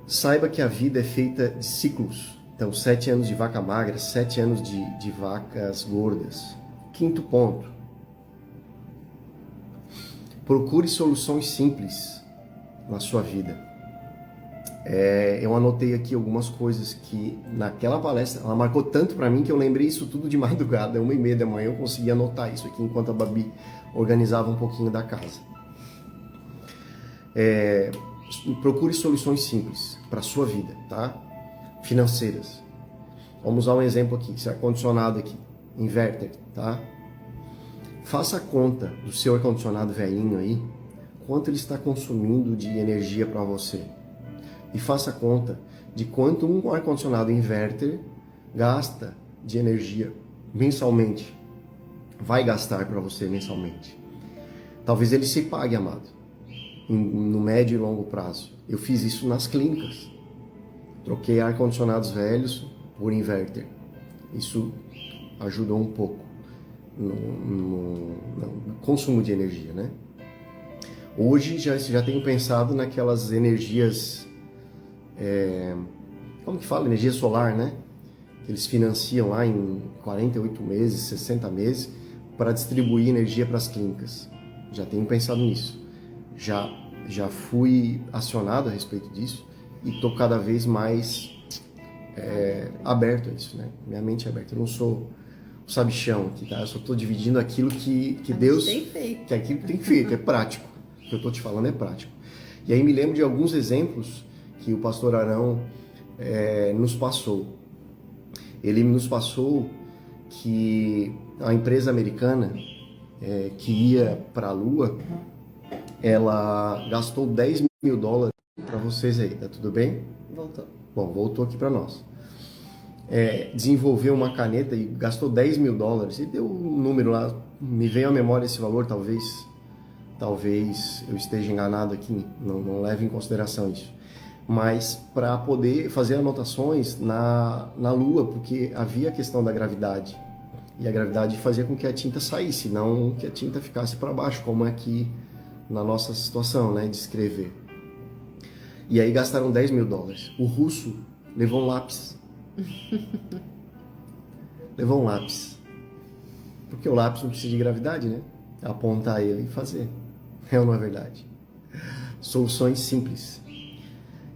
Speaker 2: saiba que a vida é feita de ciclos. Então, 7 anos de vaca magra, 7 anos de vacas gordas. Quinto ponto, procure soluções simples na sua vida. Eu anotei aqui algumas coisas que naquela palestra, ela marcou tanto para mim que eu lembrei isso tudo de madrugada, 1h30 da manhã eu consegui anotar isso aqui enquanto a Babi organizava um pouquinho da casa. Procure soluções simples para a sua vida, tá? Financeiras. Vamos usar um exemplo aqui, esse ar-condicionado aqui, inverter, tá? Faça a conta do seu ar-condicionado velhinho aí, quanto ele está consumindo de energia para você. E faça a conta de quanto um ar-condicionado inverter gasta de energia mensalmente. Vai gastar para você mensalmente. Talvez ele se pague, amado, no médio e longo prazo. Eu fiz isso nas clínicas. Troquei ar-condicionados velhos por inverter. Isso ajudou um pouco no consumo de energia, né? Hoje já tenho pensado naquelas energias, como que fala? Energia solar, né? Que eles financiam lá em 48 meses, 60 meses, para distribuir energia para as clínicas. Já tenho pensado nisso. Já fui acionado a respeito disso e estou cada vez mais aberto a isso, né? Minha mente é aberta. Eu não sou o sabichão aqui, tá? Eu só estou dividindo aquilo que Deus
Speaker 1: tem feito.
Speaker 2: Que aquilo que tem feito, é prático. O que eu estou te falando é prático. E aí me lembro de alguns exemplos que o pastor Arão nos passou. Ele nos passou que a empresa americana que ia para a Lua, ela gastou $10 mil para vocês aí, tá tudo bem?
Speaker 1: Voltou.
Speaker 2: Bom, voltou aqui para nós. Desenvolveu uma caneta e gastou $10 mil. E deu um número lá, me veio à memória esse valor, talvez eu esteja enganado aqui, não leve em consideração isso. Mas para poder fazer anotações na Lua, porque havia a questão da gravidade. E a gravidade fazia com que a tinta saísse, não que a tinta ficasse para baixo, como é aqui na nossa situação, né, de escrever. E aí gastaram $10 mil. O russo levou um lápis. Levou um lápis. Porque o lápis não precisa de gravidade, né? Apontar ele e fazer. É ou não é verdade? Soluções simples.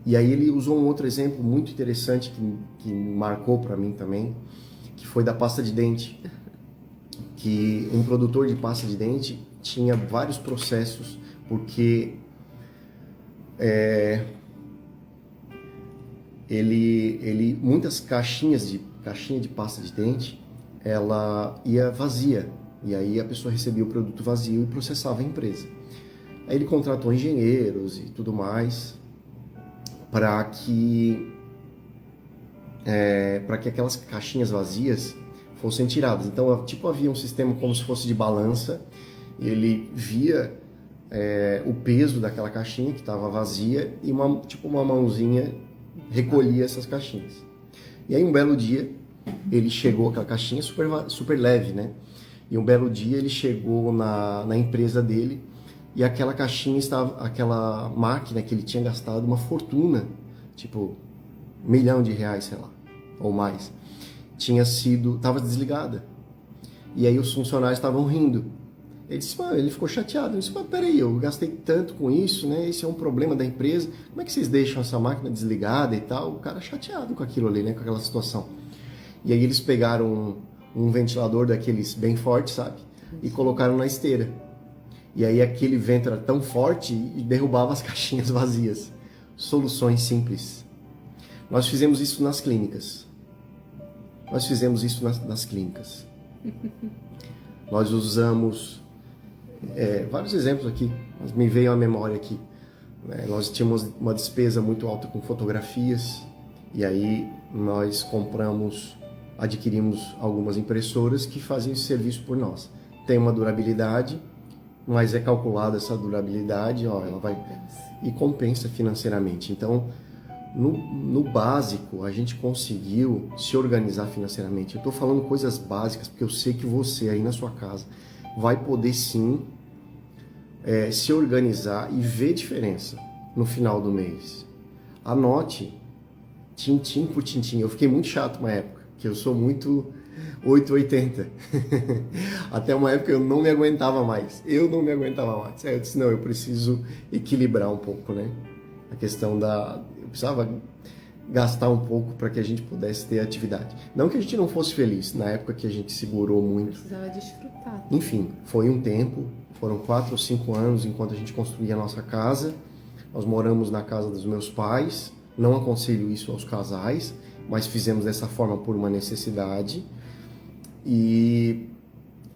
Speaker 2: E aí ele usou um outro exemplo muito interessante que marcou para mim também, que foi da pasta de dente. Que um produtor de pasta de dente tinha vários processos, porque muitas caixinha de pasta de dente, ela ia vazia, e aí a pessoa recebia o produto vazio e processava a empresa. Aí ele contratou engenheiros e tudo mais para que aquelas caixinhas vazias fossem tiradas. Então, havia um sistema como se fosse de balança, ele via o peso daquela caixinha que estava vazia e uma mãozinha recolhia essas caixinhas. E aí um belo dia ele chegou, aquela caixinha super leve, né? E um belo dia ele chegou na empresa dele e aquela caixinha aquela máquina que ele tinha gastado uma fortuna, tipo R$1 milhão, sei lá, ou mais, estava desligada. E aí os funcionários estavam rindo. Ele disse, mano, ele ficou chateado. Ele disse, mas peraí, eu gastei tanto com isso, né? Esse é um problema da empresa. Como é que vocês deixam essa máquina desligada e tal? O cara chateado com aquilo ali, né? Com aquela situação. E aí eles pegaram um ventilador daqueles bem fortes, sabe? E colocaram na esteira. E aí aquele vento era tão forte e derrubava as caixinhas vazias. Soluções simples. Nós fizemos isso nas clínicas. Nós fizemos isso nas clínicas. Nós usamos vários exemplos aqui, mas me veio à memória aqui. Nós tínhamos uma despesa muito alta com fotografias e aí nós adquirimos algumas impressoras que faziam esse serviço por nós. Tem uma durabilidade, mas é calculada essa durabilidade, ela vai e compensa financeiramente. Então, no básico, a gente conseguiu se organizar financeiramente. Eu estou falando coisas básicas, porque eu sei que você aí na sua casa vai poder sim se organizar e ver diferença no final do mês. Anote, tintim por tintim. Eu fiquei muito chato uma época, que eu sou muito 880. Até uma época eu não me aguentava mais. Eu disse, não, eu preciso equilibrar um pouco, né? A questão eu precisava gastar um pouco para que a gente pudesse ter atividade. Não que a gente não fosse feliz, na época que a gente segurou muito.
Speaker 1: Precisava desfrutar.
Speaker 2: Enfim, foi um tempo, foram 4 ou 5 anos enquanto a gente construía a nossa casa. Nós moramos na casa dos meus pais. Não aconselho isso aos casais, mas fizemos dessa forma por uma necessidade.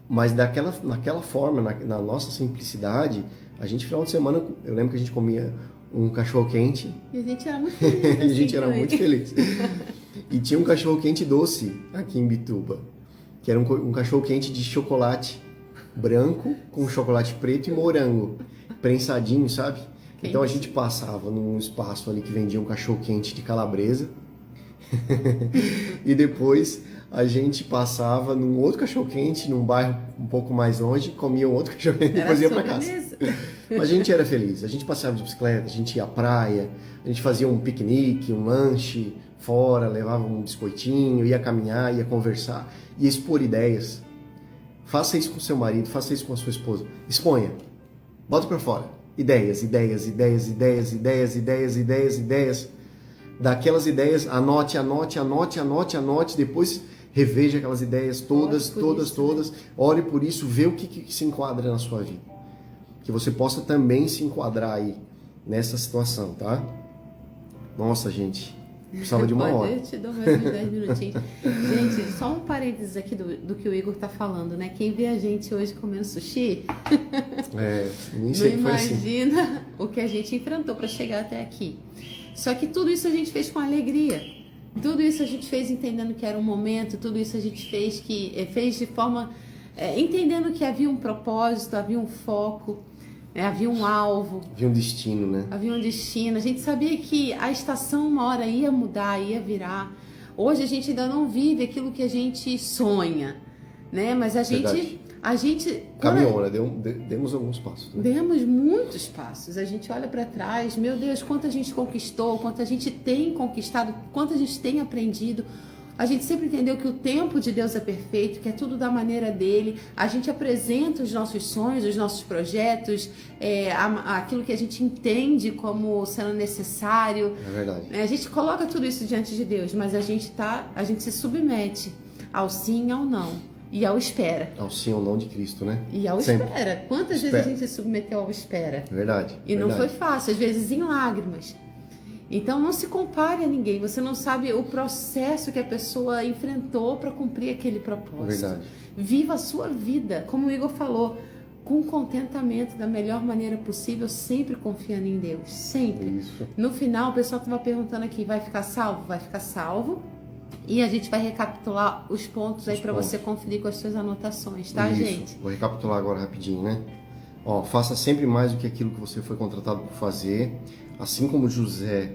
Speaker 2: Mas naquela forma, na nossa simplicidade, a gente, final de semana, eu lembro que a gente comia um cachorro-quente.
Speaker 1: E a gente era muito feliz.
Speaker 2: A gente era muito feliz. E tinha um cachorro-quente doce aqui em Bituba, que era um cachorro-quente de chocolate branco com chocolate preto e morango, prensadinho, sabe? Quente. Então a gente passava num espaço ali que vendia um cachorro-quente de calabresa e depois a gente passava num outro cachorro-quente, num bairro um pouco mais longe, comia um outro cachorro-quente e depois ia para casa. Mas a gente era feliz, a gente passeava de bicicleta, a gente ia à praia, a gente fazia um piquenique, um lanche fora, levava um biscoitinho, ia caminhar, ia conversar, ia expor ideias. Faça isso com seu marido, faça isso com a sua esposa. Exponha, bota para fora. Ideias. Daquelas ideias, anote, depois reveja aquelas ideias todas. Ore por isso, vê o que se enquadra na sua vida. Que você possa também se enquadrar aí nessa situação, tá? Nossa, gente, precisava de uma hora.
Speaker 1: Eu te dou mais uns 10 minutinhos. Gente, só um parênteses aqui do que o Igor tá falando, né? Quem vê a gente hoje comendo sushi,
Speaker 2: nem sei
Speaker 1: não
Speaker 2: foi assim.
Speaker 1: imagina o que a gente enfrentou para chegar até aqui. Só que tudo isso a gente fez com alegria. Tudo isso a gente fez entendendo que era um momento, tudo isso a gente fez de forma entendendo que havia um propósito, havia um foco, havia um alvo.
Speaker 2: Havia um destino, né?
Speaker 1: Havia um destino. A gente sabia que a estação uma hora ia mudar, ia virar. Hoje a gente ainda não vive aquilo que a gente sonha, né? Mas a gente
Speaker 2: caminhou, né? Demos alguns passos. Né?
Speaker 1: Demos muitos passos. A gente olha para trás, meu Deus, quanto a gente conquistou, quanto a gente tem conquistado, quanto a gente tem aprendido. A gente sempre entendeu que o tempo de Deus é perfeito, que é tudo da maneira dele. A gente apresenta os nossos sonhos, os nossos projetos, aquilo que a gente entende como sendo necessário.
Speaker 2: É verdade.
Speaker 1: A gente coloca tudo isso diante de Deus, mas a gente se submete ao sim e ao não. E ao espera.
Speaker 2: Ao sim ou não de Cristo, né?
Speaker 1: E ao espera. Quantas vezes a gente se submeteu ao espera?
Speaker 2: Verdade.
Speaker 1: E não foi fácil, às vezes em lágrimas. Então não se compare a ninguém. Você não sabe o processo que a pessoa enfrentou para cumprir aquele propósito.
Speaker 2: Verdade.
Speaker 1: Viva a sua vida, como o Igor falou, com contentamento, da melhor maneira possível, sempre confiando em Deus. Sempre.
Speaker 2: Isso.
Speaker 1: No final, o pessoal estava perguntando aqui, vai ficar salvo? Vai ficar salvo. E a gente vai recapitular os pontos aí para você conferir com as suas anotações, tá,
Speaker 2: Isso.
Speaker 1: gente?
Speaker 2: Vou recapitular agora rapidinho, né? Faça sempre mais do que aquilo que você foi contratado por fazer. Assim como José,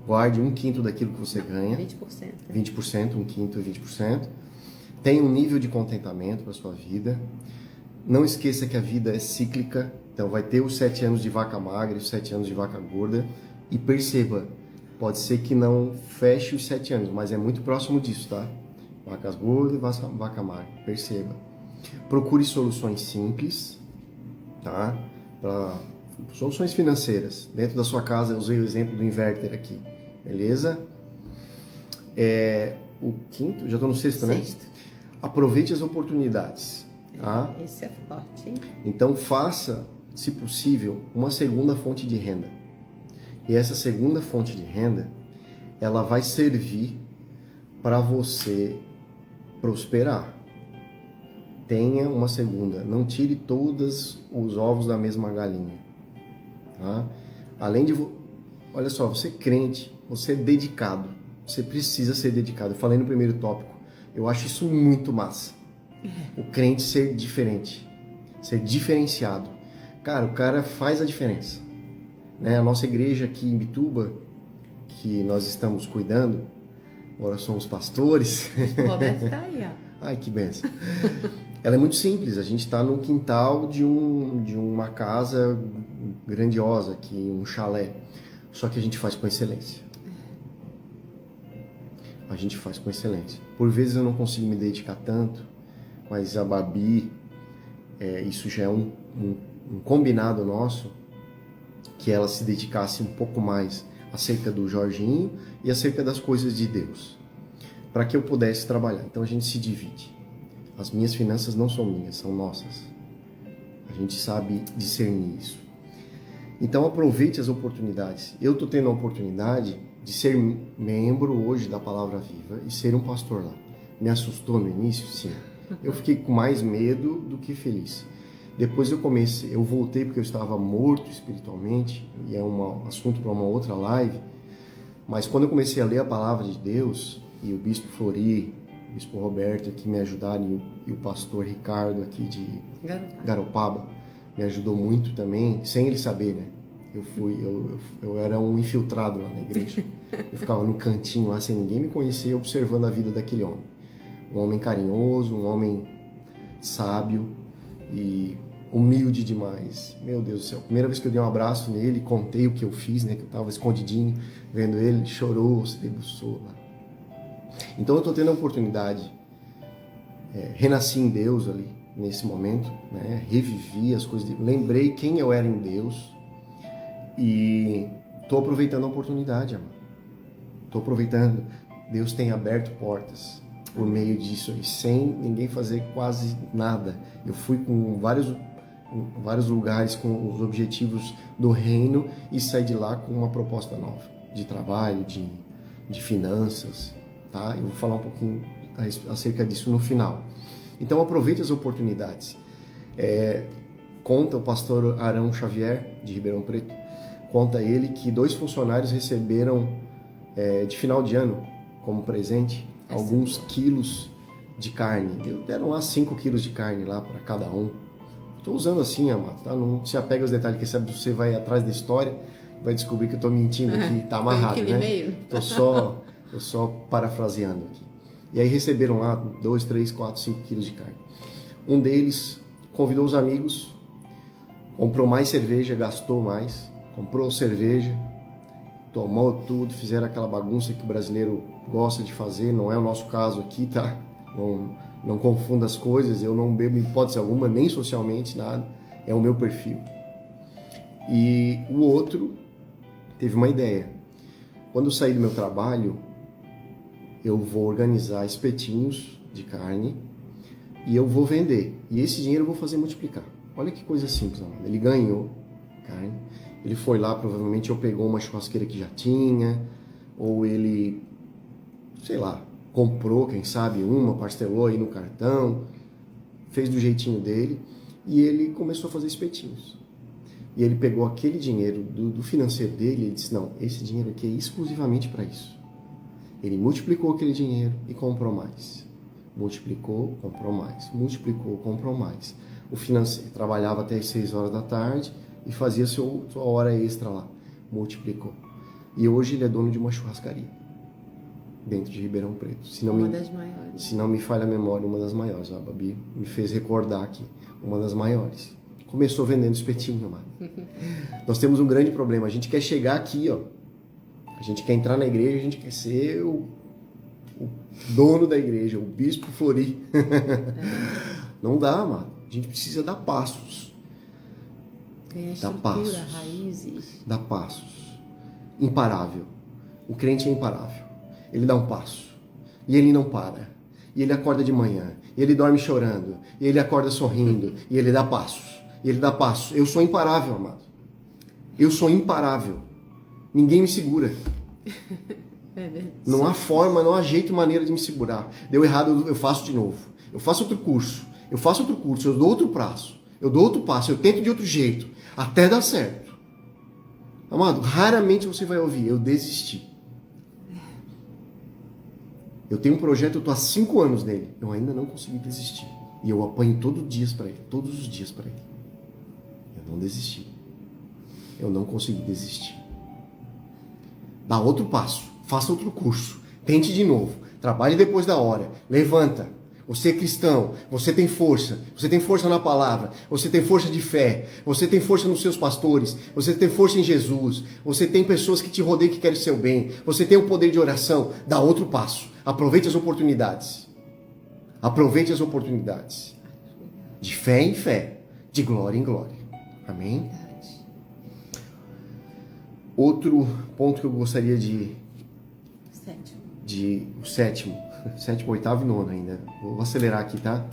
Speaker 2: guarde 1/5 daquilo que você ganha.
Speaker 1: 20%.
Speaker 2: 20%, 1/5 é 20%. Tenha um nível de contentamento para sua vida. Não esqueça que a vida é cíclica. Então vai ter os 7 anos de vaca magra e os 7 anos de vaca gorda. E perceba, pode ser que não feche os 7 anos, mas é muito próximo disso, tá? Vacas gordas e vaca magra. Perceba. Procure soluções simples. tá? Para soluções financeiras. Dentro da sua casa, eu usei o exemplo do inverter aqui, beleza? O quinto, já estou no sexto, né?
Speaker 1: Sexto.
Speaker 2: Aproveite as oportunidades, tá?
Speaker 1: Esse é forte, hein?
Speaker 2: Então faça, se possível, uma segunda fonte de renda. E essa segunda fonte de renda, ela vai servir para você prosperar. Tenha uma segunda. Não tire todos os ovos da mesma galinha. Tá? Além de... Olha só, você é crente, você é dedicado. Você precisa ser dedicado. Eu falei no primeiro tópico. Eu acho isso muito massa. O crente ser diferente. Ser diferenciado. Cara, o cara faz a diferença. Né? A nossa igreja aqui em Bituba, que nós estamos cuidando, agora somos pastores.
Speaker 1: O Roberto tá aí, ó.
Speaker 2: Ai, que benção. Ela é muito simples. A gente está no quintal de uma casa grandiosa aqui, um chalé. Só que a gente faz com excelência. A gente faz com excelência. Por vezes eu não consigo me dedicar tanto, mas a Babi, isso já é um combinado nosso, que ela se dedicasse um pouco mais acerca do Jorginho e acerca das coisas de Deus, para que eu pudesse trabalhar. Então a gente se divide. As minhas finanças não são minhas, são nossas. A gente sabe discernir isso. Então aproveite as oportunidades. Eu estou tendo a oportunidade de ser membro hoje da Palavra Viva e ser um pastor lá. Me assustou no início? Sim. Eu fiquei com mais medo do que feliz. Depois eu voltei porque eu estava morto espiritualmente, e é um assunto para uma outra live, mas quando eu comecei a ler a Palavra de Deus, e o Bispo Flori, o Bispo Roberto aqui me ajudaram, e o Pastor Ricardo aqui de Garopaba me ajudou muito também, sem ele saber, né? Eu era um infiltrado lá na igreja. Eu ficava no cantinho lá, sem ninguém me conhecer, observando a vida daquele homem. Um homem carinhoso, um homem sábio e humilde demais. Meu Deus do céu. Primeira vez que eu dei um abraço nele, contei o que eu fiz, né? Que eu estava escondidinho, vendo ele chorou, se debruçou lá. Então eu estou tendo a oportunidade, renasci em Deus ali, nesse momento, né? Revivi as coisas, lembrei quem eu era em Deus e estou aproveitando a oportunidade, amor. Estou aproveitando. Deus tem aberto portas por meio disso aí, sem ninguém fazer quase nada. Eu fui com vários lugares com os objetivos do reino e saí de lá com uma proposta nova, de trabalho, de finanças, tá? Eu vou falar um pouquinho acerca disso no final. Então aproveite as oportunidades. Conta o pastor Arão Xavier, de Ribeirão Preto, conta ele que 2 funcionários receberam de final de ano, como presente, alguns quilos de carne. Deram lá 5 quilos de carne lá para cada um. Estou usando assim, amado, tá? Não se apega aos detalhes, que sabe, você vai atrás da história, vai descobrir que eu estou mentindo aqui, tá amarrado, né? Tô só parafraseando aqui. E aí receberam lá 2, 3, 4, 5 quilos de carne. Um deles convidou os amigos, comprou mais cerveja, gastou mais, comprou cerveja, tomou tudo, fizeram aquela bagunça que o brasileiro gosta de fazer, não é o nosso caso aqui, tá? Não confunda as coisas, eu não bebo em hipótese alguma, nem socialmente, nada, é o meu perfil. E o outro teve uma ideia. Quando eu sair do meu trabalho, eu vou organizar espetinhos de carne e eu vou vender. E esse dinheiro eu vou fazer multiplicar. Olha que coisa simples, amado. Ele ganhou carne, ele foi lá, provavelmente ou pegou uma churrasqueira que já tinha, ou ele, sei lá, comprou, quem sabe, parcelou aí no cartão, fez do jeitinho dele e ele começou a fazer espetinhos. E ele pegou aquele dinheiro do financeiro dele e disse, não, esse dinheiro aqui é exclusivamente para isso. Ele multiplicou aquele dinheiro e comprou mais. Multiplicou, comprou mais. Multiplicou, comprou mais. O financeiro trabalhava até as 6 horas da tarde e fazia sua hora extra lá. Multiplicou. E hoje ele é dono de uma churrascaria dentro de Ribeirão Preto.
Speaker 1: Das maiores.
Speaker 2: Se não me falha a memória, uma das maiores. A Babi me fez recordar aqui. Uma das maiores. Começou vendendo espetinho, mano. Nós temos um grande problema. A gente quer chegar aqui, ó. A gente quer entrar na igreja, a gente quer ser o dono da igreja, o Bispo Flori. Não dá, mano. A gente precisa dar passos.
Speaker 1: Ganha
Speaker 2: dá
Speaker 1: estrutura,
Speaker 2: passos,
Speaker 1: raízes.
Speaker 2: dá passos. Imparável. O crente é imparável. Ele dá um passo e ele não para. E ele acorda de manhã, e ele dorme chorando, e ele acorda sorrindo, e ele dá passos. E ele dá passos. Eu sou imparável, amado. Eu sou imparável. Ninguém me segura. Não há forma, não há jeito e maneira de me segurar. Deu errado, eu faço de novo. Eu faço outro curso. Eu dou outro passo. Eu dou outro passo, eu tento de outro jeito. Até dar certo. Amado, raramente você vai ouvir, eu desisti. Eu tenho um projeto, eu estou há 5 anos nele. Eu ainda não consegui desistir. E eu apanho todos os dias para ele. Eu não desisti. Eu não consegui desistir. Dá outro passo. Faça outro curso. Tente de novo. Trabalhe depois da hora. Levanta. Você é cristão. Você tem força. Você tem força na palavra. Você tem força de fé. Você tem força nos seus pastores. Você tem força em Jesus. Você tem pessoas que te rodeiam que querem o seu bem. Você tem o poder de oração. Dá outro passo. Aproveite as oportunidades. Aproveite as oportunidades. De fé em fé. De glória em glória. Amém? Outro ponto que eu gostaria o sétimo, oitavo e nono ainda. Vou acelerar aqui, tá?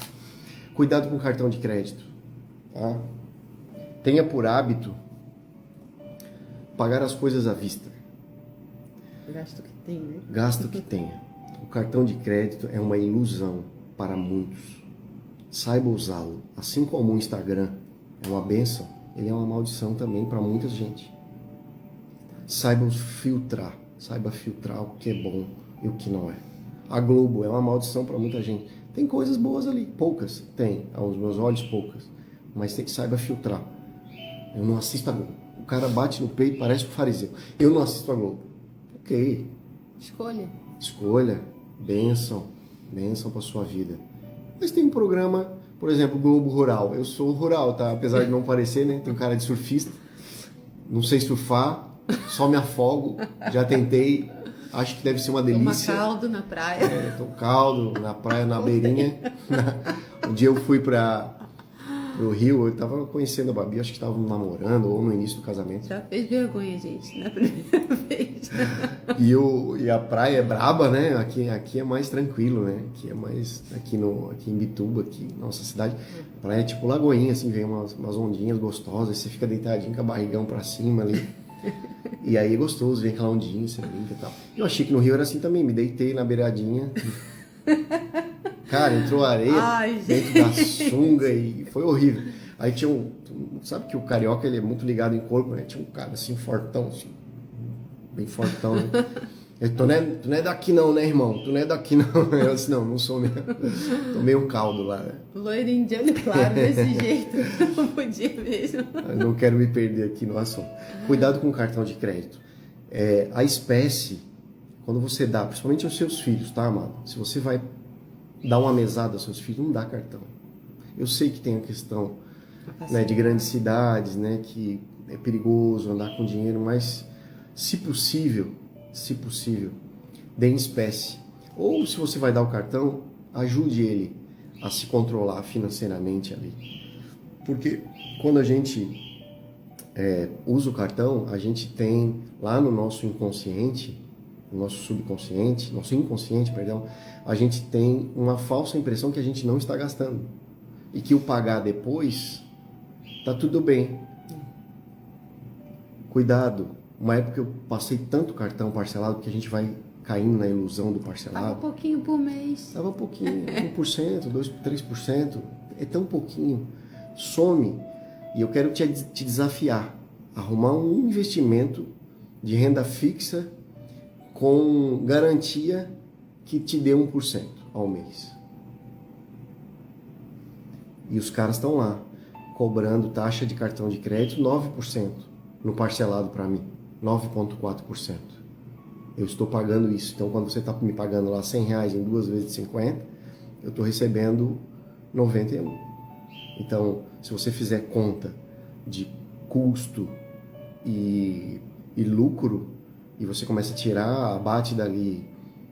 Speaker 2: Cuidado com o cartão de crédito, tá? Tenha por hábito pagar as coisas à vista.
Speaker 1: Gasto que tem, né?
Speaker 2: Gasto que tenha. O cartão de crédito é uma ilusão para muitos. Saiba usá-lo. Assim como o Instagram é uma bênção, ele é uma maldição também para muita gente. Saiba filtrar o que é bom e o que não é. A Globo é uma maldição para muita gente. Tem coisas boas ali, poucas, tem, aos meus olhos poucas, mas tem que saiba filtrar. Eu não assisto a Globo. O cara bate no peito, parece um fariseu. Eu não assisto a Globo. Ok. Escolha, bênção para sua vida. Mas tem um programa, por exemplo, Globo Rural. Eu sou rural, tá? Apesar de não parecer, né? Tenho cara de surfista. Não sei surfar. Só me afogo, já tentei, acho que deve ser uma delícia.
Speaker 1: Toma caldo na praia.
Speaker 2: Tomo caldo na praia, na beirinha. Um dia eu fui pro Rio, eu tava conhecendo a Babi, acho que estavam namorando ou no início do casamento.
Speaker 1: Já fez vergonha, gente, na primeira vez.
Speaker 2: E a praia é braba, né? Aqui é mais tranquilo, né? Aqui em Bituba, aqui nossa cidade, a praia é tipo Lagoinha, assim, vem umas ondinhas gostosas, você fica deitadinho com a barrigão pra cima ali. E aí é gostoso, vem aquela ondinha, você brinca e tal. Eu achei que no Rio era assim também, me deitei na beiradinha. Cara, entrou areia dentro da sunga e foi horrível. Aí tinha sabe que o carioca ele é muito ligado em corpo, né? Tinha um cara assim, fortão, assim, bem fortão, né? Tu não é daqui não, né, irmão? Tu não é daqui não. Eu disse, não sou mesmo. Tomei um caldo lá, né?
Speaker 1: Loirinho de olho claro, desse jeito. Não podia mesmo.
Speaker 2: Eu não quero me perder aqui no assunto. Cuidado com o cartão de crédito. A espécie, quando você dá, principalmente aos seus filhos, tá, amado? Se você vai dar uma mesada aos seus filhos, não dá cartão. Eu sei que tem a questão, né, de grandes cidades, né, que é perigoso andar com dinheiro, mas se possível, dê em espécie. Ou se você vai dar o cartão, ajude ele a se controlar financeiramente ali. Porque quando a gente usa o cartão, a gente tem lá no nosso inconsciente, no nosso inconsciente, perdão, a gente tem uma falsa impressão que a gente não está gastando. E que o pagar depois, tá tudo bem. Cuidado. Uma época eu passei tanto cartão parcelado, porque a gente vai caindo na ilusão do parcelado.
Speaker 1: Tava pouquinho por mês.
Speaker 2: Tava pouquinho, 1%, 2%, 3%. É tão pouquinho. Some. E eu quero te desafiar. Arrumar um investimento de renda fixa com garantia que te dê 1% ao mês. E os caras estão lá, cobrando taxa de cartão de crédito 9% no parcelado para mim. 9,4%. Eu estou pagando isso. Então, quando você está me pagando lá R$100 em 2 vezes de 50, eu estou recebendo 91. Então, se você fizer conta de custo e lucro, e você começa a tirar, abate dali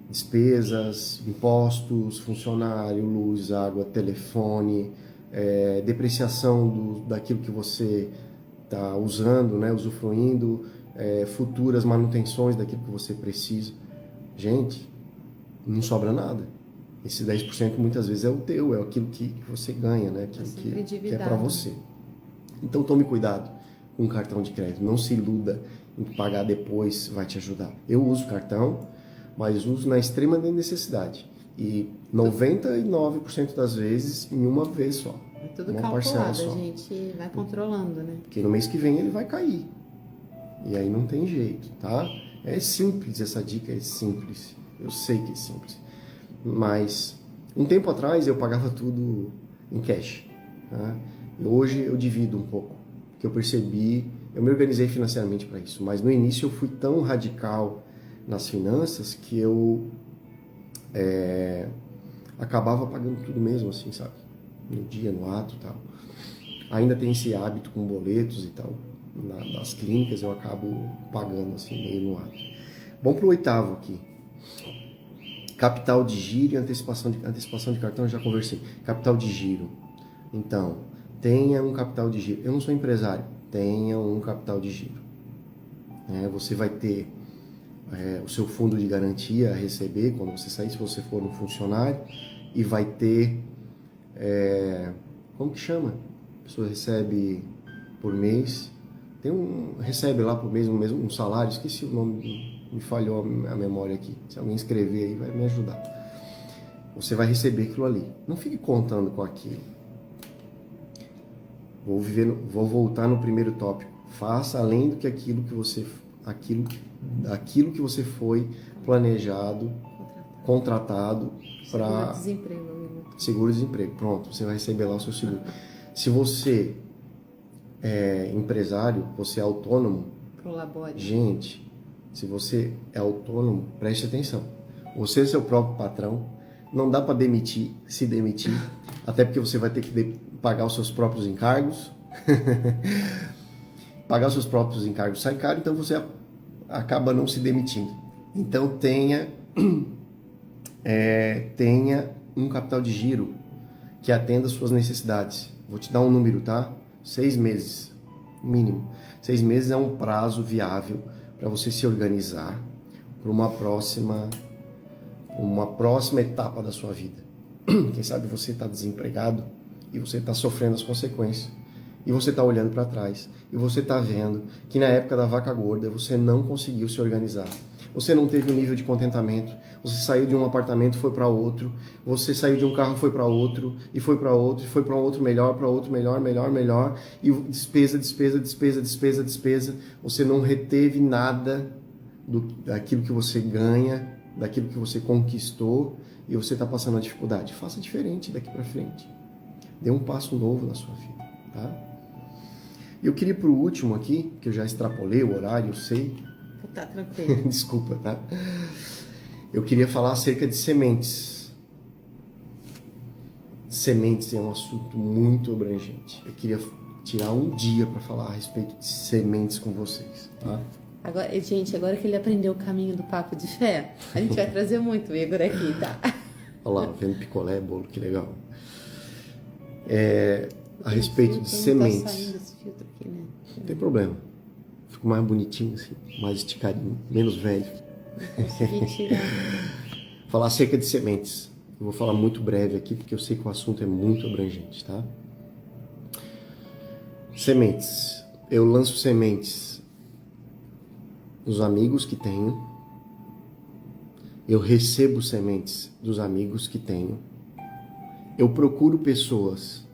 Speaker 2: despesas, impostos, funcionário, luz, água, telefone, depreciação daquilo que você tá usando, né, usufruindo, futuras manutenções daquilo que você precisa. Gente, não sobra nada. Esse 10% muitas vezes é o teu, é aquilo que você ganha, né? Aquilo que é para você. Então tome cuidado com o cartão de crédito. Não se iluda em pagar depois, vai te ajudar. Eu uso cartão, mas uso na extrema necessidade. E 99% das vezes em uma vez só.
Speaker 1: É tudo
Speaker 2: uma
Speaker 1: calculado,
Speaker 2: parcela só.
Speaker 1: a gente vai controlando, né?
Speaker 2: Porque no mês que vem ele vai cair. E aí não tem jeito, tá? É simples, essa dica é simples. Eu sei que é simples. Mas um tempo atrás eu pagava tudo em cash. Tá? E hoje eu divido um pouco. Porque eu percebi, eu me organizei financeiramente para isso. Mas no início eu fui tão radical nas finanças que eu acabava pagando tudo mesmo, assim, sabe? No dia, no ato e tal. Ainda tem esse hábito com boletos e tal. Das clínicas eu acabo pagando assim, meio no ato. Vamos pro 8º aqui. Capital de giro e antecipação de cartão, eu já conversei. Capital de giro. Então, tenha um capital de giro. Eu não sou empresário. Tenha um capital de giro. Você vai ter o seu fundo de garantia a receber quando você sair, se você for um funcionário. E vai ter... como que chama? A pessoa recebe por mês... recebe lá por mês um salário, esqueci o nome, me falhou a memória aqui. Se alguém escrever aí vai me ajudar. Você vai receber aquilo ali. Não fique contando com aquilo. Vou voltar no primeiro tópico. Faça além do que aquilo que você foi planejado, contratado para seguro-desemprego. Pronto, você vai receber lá o seu seguro. Se você empresário, você é autônomo,
Speaker 1: colabore.
Speaker 2: Gente, se você é autônomo, preste atenção. Você é seu próprio patrão, não dá para se demitir, até porque você vai ter que pagar os seus próprios encargos. Pagar os seus próprios encargos sai caro, então você acaba não se demitindo. Então tenha um capital de giro que atenda às suas necessidades. Vou te dar um número, tá? 6 meses, mínimo. 6 meses é um prazo viável para você se organizar para uma próxima etapa da sua vida. Quem sabe você está desempregado e você está sofrendo as consequências. E você está olhando para trás e você está vendo que na época da vaca gorda você não conseguiu se organizar. Você não teve um nível de contentamento. Você saiu de um apartamento, foi para outro. Você saiu de um carro, foi para outro. E foi para outro. E foi para um outro melhor, para outro melhor, melhor, melhor. E despesa. Você não reteve nada daquilo que você ganha, daquilo que você conquistou. E você está passando a dificuldade. Faça diferente daqui para frente. Dê um passo novo na sua vida, tá? E eu queria ir para o último aqui, que eu já extrapolei o horário, eu sei.
Speaker 1: Tá tranquilo.
Speaker 2: Desculpa, tá? Eu queria falar acerca de sementes. Sementes é um assunto muito abrangente. Eu queria tirar um dia para falar a respeito de sementes com vocês, tá?
Speaker 1: Agora, gente, agora que ele aprendeu o caminho do papo de fé, a gente vai trazer muito o Igor aqui, tá?
Speaker 2: Olha lá, vendo picolé, bolo, que legal. A respeito de sementes.
Speaker 1: Tá saindo esse filtro aqui, né?
Speaker 2: Não tem problema. Fico mais bonitinho, assim, mais esticadinho, menos velho.
Speaker 1: Consegui tirar.
Speaker 2: Falar acerca de sementes. Eu vou falar muito breve aqui, porque eu sei que o assunto é muito abrangente, tá? Sementes. Eu lanço sementes dos amigos que tenho. Eu recebo sementes dos amigos que tenho. Eu procuro pessoas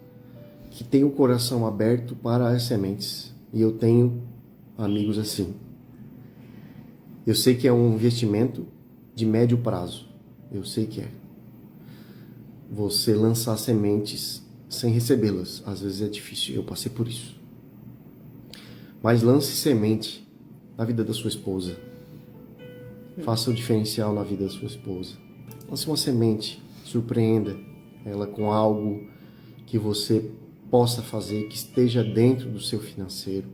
Speaker 2: que têm o coração aberto para as sementes. E eu tenho amigos assim. Eu sei que é um investimento de médio prazo. Eu sei que é. Você lançar sementes sem recebê-las. Às vezes é difícil. Eu passei por isso. Mas lance semente na vida da sua esposa. Faça o diferencial na vida da sua esposa. Lance uma semente. Surpreenda ela com algo que você possa fazer, que esteja dentro do seu financeiro.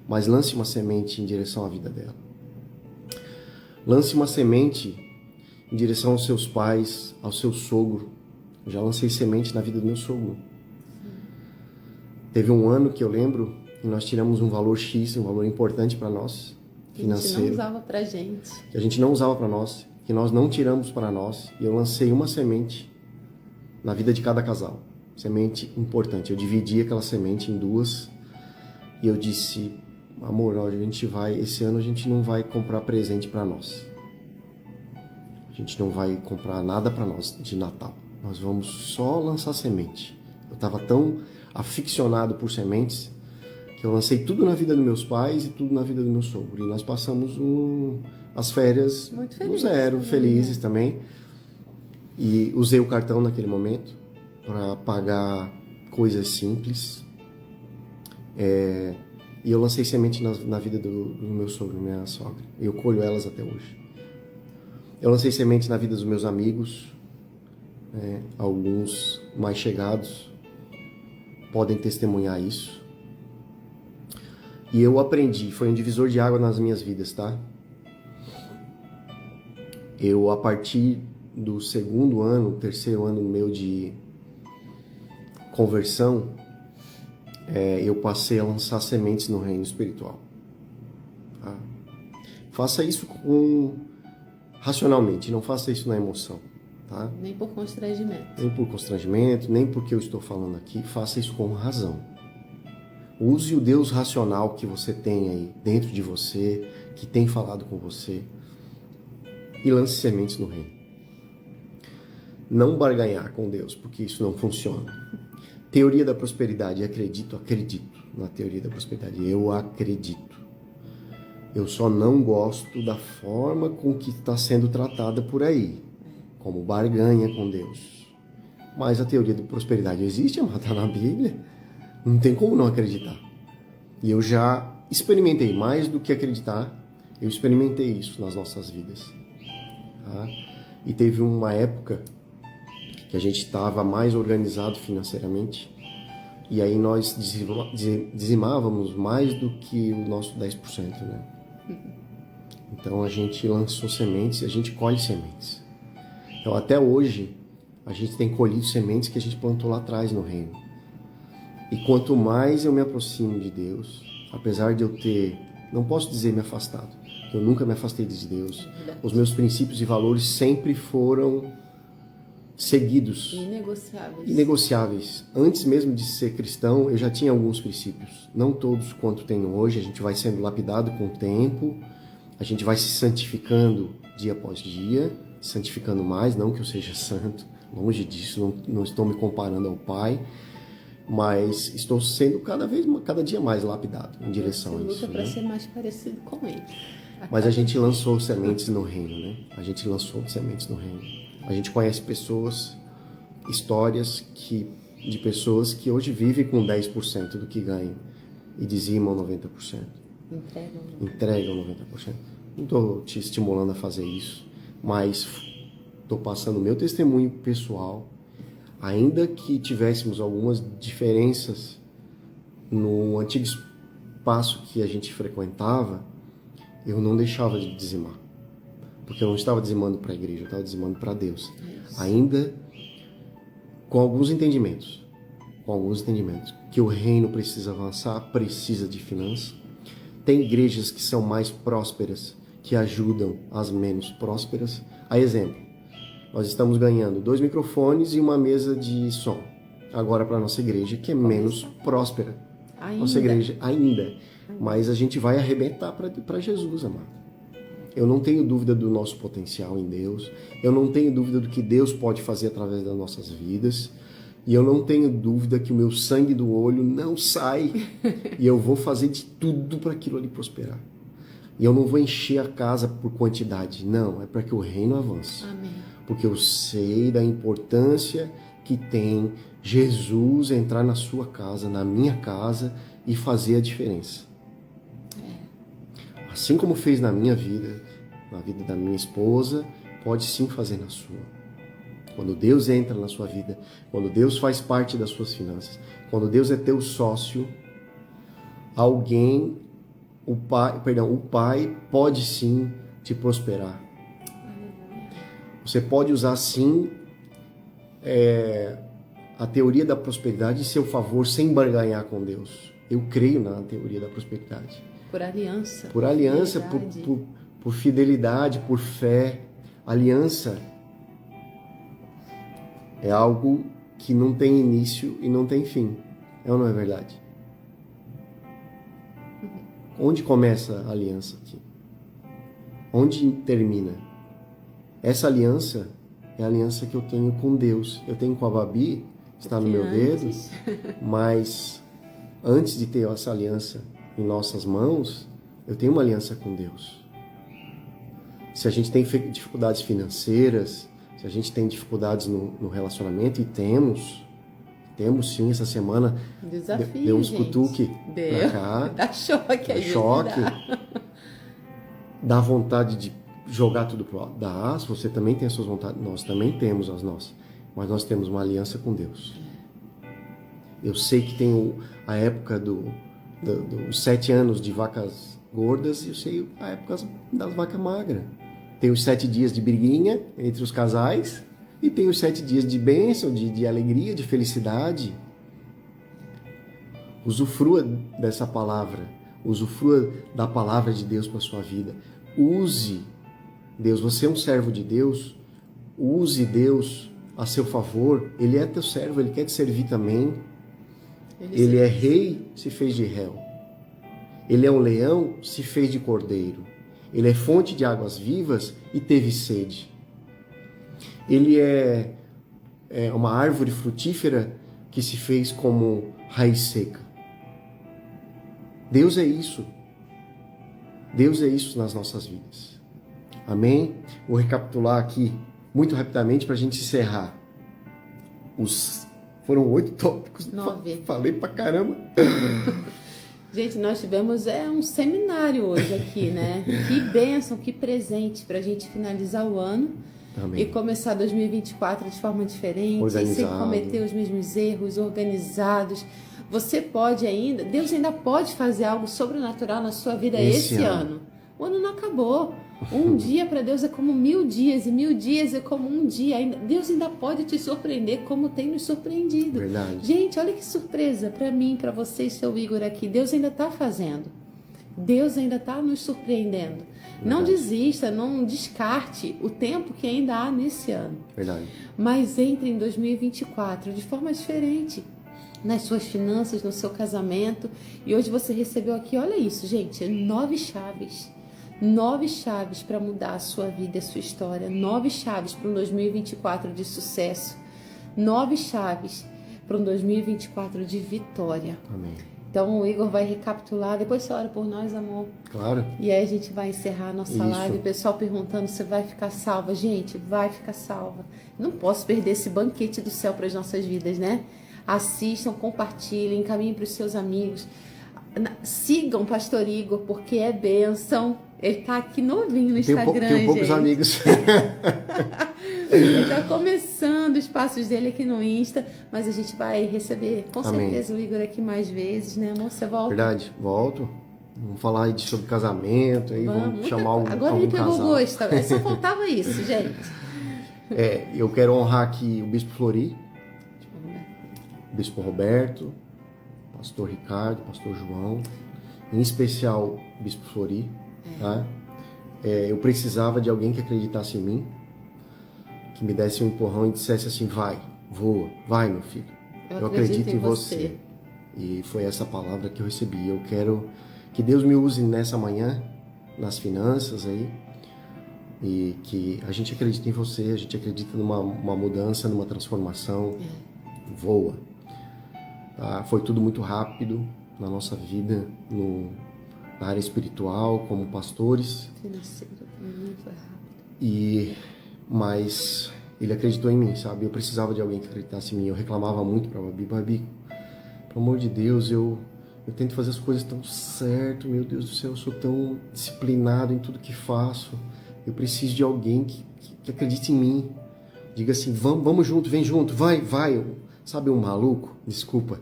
Speaker 2: Mas lance uma semente em direção à vida dela. Lance uma semente em direção aos seus pais, ao seu sogro. Eu já lancei semente na vida do meu sogro. Teve um ano que eu lembro e nós tiramos um valor X, um valor importante para nós, financeiro.
Speaker 1: Que a gente não usava pra gente.
Speaker 2: Que a gente não usava para nós, que nós não tiramos para nós. E eu lancei uma semente na vida de cada casal. Semente importante. Eu dividi aquela semente em duas e eu disse, amor, esse ano a gente não vai comprar presente para nós. A gente não vai comprar nada para nós de Natal. Nós vamos só lançar semente. Eu estava tão aficionado por sementes que eu lancei tudo na vida dos meus pais e tudo na vida do meu sogro. E nós passamos as férias no zero, felizes também. E usei o cartão naquele momento para pagar coisas simples. E eu lancei semente na vida do meu sogro, minha sogra. E eu colho elas até hoje. Eu lancei semente na vida dos meus amigos, alguns mais chegados podem testemunhar isso. E eu aprendi, foi um divisor de água nas minhas vidas, tá? Eu, a partir do segundo ano, terceiro ano meu de conversão, eu passei a lançar sementes no reino espiritual. Tá? Faça isso racionalmente, não faça isso na emoção. Tá?
Speaker 1: Nem por constrangimento.
Speaker 2: Nem por constrangimento, nem porque eu estou falando aqui. Faça isso com razão. Use o Deus racional que você tem aí dentro de você, que tem falado com você, e lance sementes no reino. Não barganhar com Deus, porque isso não funciona. Teoria da prosperidade. Acredito na teoria da prosperidade. Eu acredito. Eu só não gosto da forma com que está sendo tratada por aí, como barganha com Deus. Mas a teoria da prosperidade existe, está na Bíblia. Não tem como não acreditar. E eu já experimentei mais do que acreditar. Eu experimentei isso nas nossas vidas. Tá? E teve uma época que a gente estava mais organizado financeiramente. E aí nós dizimávamos mais do que o nosso 10%. Né? Então a gente lançou sementes e a gente colhe sementes. Então até hoje a gente tem colhido sementes que a gente plantou lá atrás no reino. E quanto mais eu me aproximo de Deus, apesar de eu ter, não posso dizer me afastado, eu nunca me afastei de Deus. Os meus princípios e valores sempre foram seguidos. Inegociáveis. Antes mesmo de ser cristão, eu já tinha alguns princípios. Não todos quanto tenho hoje, a gente vai sendo lapidado com o tempo, a gente vai se santificando dia após dia, santificando mais, não que eu seja santo, longe disso, não estou me comparando ao Pai, mas estou sendo cada dia mais lapidado em direção a isso.
Speaker 1: Luta para ser mais parecido com Ele.
Speaker 2: Mas a gente lançou sementes no reino, né? A gente lançou sementes no reino. A gente conhece pessoas, histórias de pessoas que hoje vivem com 10% do que ganham e dizimam 90%. Entregam 90%. Não estou te estimulando a fazer isso, mas estou passando o meu testemunho pessoal. Ainda que tivéssemos algumas diferenças no antigo espaço que a gente frequentava, eu não deixava de dizimar. Porque eu não estava dizimando para a igreja, eu estava dizimando para Deus. Isso. Ainda com alguns entendimentos. Que o reino precisa avançar, precisa de finanças. Tem igrejas que são mais prósperas, que ajudam as menos prósperas. A exemplo. Nós estamos ganhando 2 microfones e uma mesa de som. Agora para a nossa igreja, que é menos próspera. Nossa igreja ainda. Mas a gente vai arrebentar para Jesus, amado. Eu não tenho dúvida do nosso potencial em Deus. Eu não tenho dúvida do que Deus pode fazer através das nossas vidas. E eu não tenho dúvida que o meu sangue do olho não sai. E eu vou fazer de tudo para aquilo ali prosperar. E eu não vou encher a casa por quantidade. Não, é para que o reino avance.
Speaker 1: Amém.
Speaker 2: Porque eu sei da importância que tem Jesus entrar na sua casa, na minha casa e fazer a diferença. Assim como fez na minha vida, na vida da minha esposa, pode sim fazer na sua. Quando Deus entra na sua vida, quando Deus faz parte das suas finanças, quando Deus é teu sócio, o Pai pode sim te prosperar. Você pode usar sim a teoria da prosperidade em seu favor sem barganhar com Deus. Eu creio na teoria da prosperidade.
Speaker 1: Por aliança.
Speaker 2: Por aliança, por fidelidade, por fé. Aliança é algo que não tem início e não tem fim. É ou não é verdade? Onde começa a aliança aqui? Onde termina? Essa aliança é a aliança que eu tenho com Deus. Eu tenho com a Babi, está no meu dedo, mas antes de ter essa aliança em nossas mãos, eu tenho uma aliança com Deus. Se a gente tem dificuldades financeiras, se a gente tem dificuldades no relacionamento, e temos sim, essa semana
Speaker 1: desafio,
Speaker 2: deu uns
Speaker 1: gente.
Speaker 2: cutuque pra cá.
Speaker 1: Dá choque, às vezes
Speaker 2: choque. Dá vontade de jogar tudo pro alto. Dá, se você também tem as suas vontades, nós também temos as nossas. Mas nós temos uma aliança com Deus. Eu sei que tem a época dos 7 anos de vacas gordas, e eu sei a época das vacas magras. Tem os 7 dias de briguinha entre os casais, e tem os 7 dias de bênção, de alegria, de felicidade. Usufrua dessa palavra. Usufrua da palavra de Deus para a sua vida. Use Deus. Você é um servo de Deus. Use Deus a seu favor. Ele é teu servo, ele quer te servir também. Ele é rei, se fez de réu. Ele é um leão, se fez de cordeiro. Ele é fonte de águas vivas e teve sede. Ele é uma árvore frutífera que se fez como raiz seca. Deus é isso. Deus é isso nas nossas vidas. Amém? Vou recapitular aqui muito rapidamente para a gente encerrar. Foram 8 tópicos.
Speaker 1: 9.
Speaker 2: Falei pra caramba.
Speaker 1: Gente, nós tivemos um seminário hoje aqui, né? Que bênção, que presente para a gente finalizar o ano.
Speaker 2: Amém.
Speaker 1: E começar 2024 de forma diferente, sem cometer os mesmos erros, organizados. Você pode ainda, Deus ainda pode fazer algo sobrenatural na sua vida esse ano. O ano não acabou. Um dia para Deus é como 1000 dias, e 1000 dias é como um dia. Deus ainda pode te surpreender como tem nos surpreendido.
Speaker 2: Verdade.
Speaker 1: Gente, olha que surpresa para mim, para você e seu Igor aqui. Deus ainda está fazendo. Deus ainda está nos surpreendendo. Verdade. Não desista, não descarte o tempo que ainda há nesse ano.
Speaker 2: Verdade.
Speaker 1: Mas entre em 2024 de forma diferente. Nas suas finanças, no seu casamento. E hoje você recebeu aqui, olha isso, gente, 9 chaves. 9 chaves para mudar a sua vida e a sua história. 9 chaves para um 2024 de sucesso. 9 chaves para um 2024 de vitória.
Speaker 2: Amém.
Speaker 1: Então o Igor vai recapitular. Depois você ora por nós, amor.
Speaker 2: Claro.
Speaker 1: E aí a gente vai encerrar a nossa live. O pessoal perguntando se vai ficar salva. Gente, vai ficar salva. Não posso perder esse banquete do céu para as nossas vidas, né? Assistam, compartilhem, encaminhem para os seus amigos. Sigam o Pastor Igor, porque é bênção. Ele tá aqui novinho no Instagram,
Speaker 2: Tem poucos
Speaker 1: gente.
Speaker 2: amigos.
Speaker 1: Ele tá começando os passos dele aqui no Insta, mas a gente vai receber, com
Speaker 2: Amém.
Speaker 1: certeza, o Igor aqui mais vezes, né, amor? Você volta?
Speaker 2: Verdade, volto. Vamos falar aí sobre casamento, aí vamos chamar algum casal.
Speaker 1: Agora ele pegou gosto, só faltava isso, gente.
Speaker 2: Eu quero honrar aqui o Bispo Flori, Bispo Roberto, Pastor Ricardo, Pastor João, em especial Bispo Flori. Tá? Eu precisava de alguém que acreditasse em mim, que me desse um empurrão e dissesse assim: vai, voa, vai, meu filho, eu acredito em você. E foi essa palavra que eu recebi. Eu quero que Deus me use nessa manhã, nas finanças aí, e que a gente acredite em você, a gente acredita numa mudança, numa transformação. Voa. Tá? Foi tudo muito rápido na nossa vida, na área espiritual, como pastores.
Speaker 1: Financeiro também foi rápido.
Speaker 2: Mas ele acreditou em mim, sabe? Eu precisava de alguém que acreditasse em mim. Eu reclamava muito pra Babi: Babi, pelo amor de Deus, eu tento fazer as coisas tão certo, meu Deus do céu, eu sou tão disciplinado em tudo que faço. Eu preciso de alguém que acredite em mim. Diga assim: vamos junto, vem junto, vai. Sabe um maluco? Desculpa,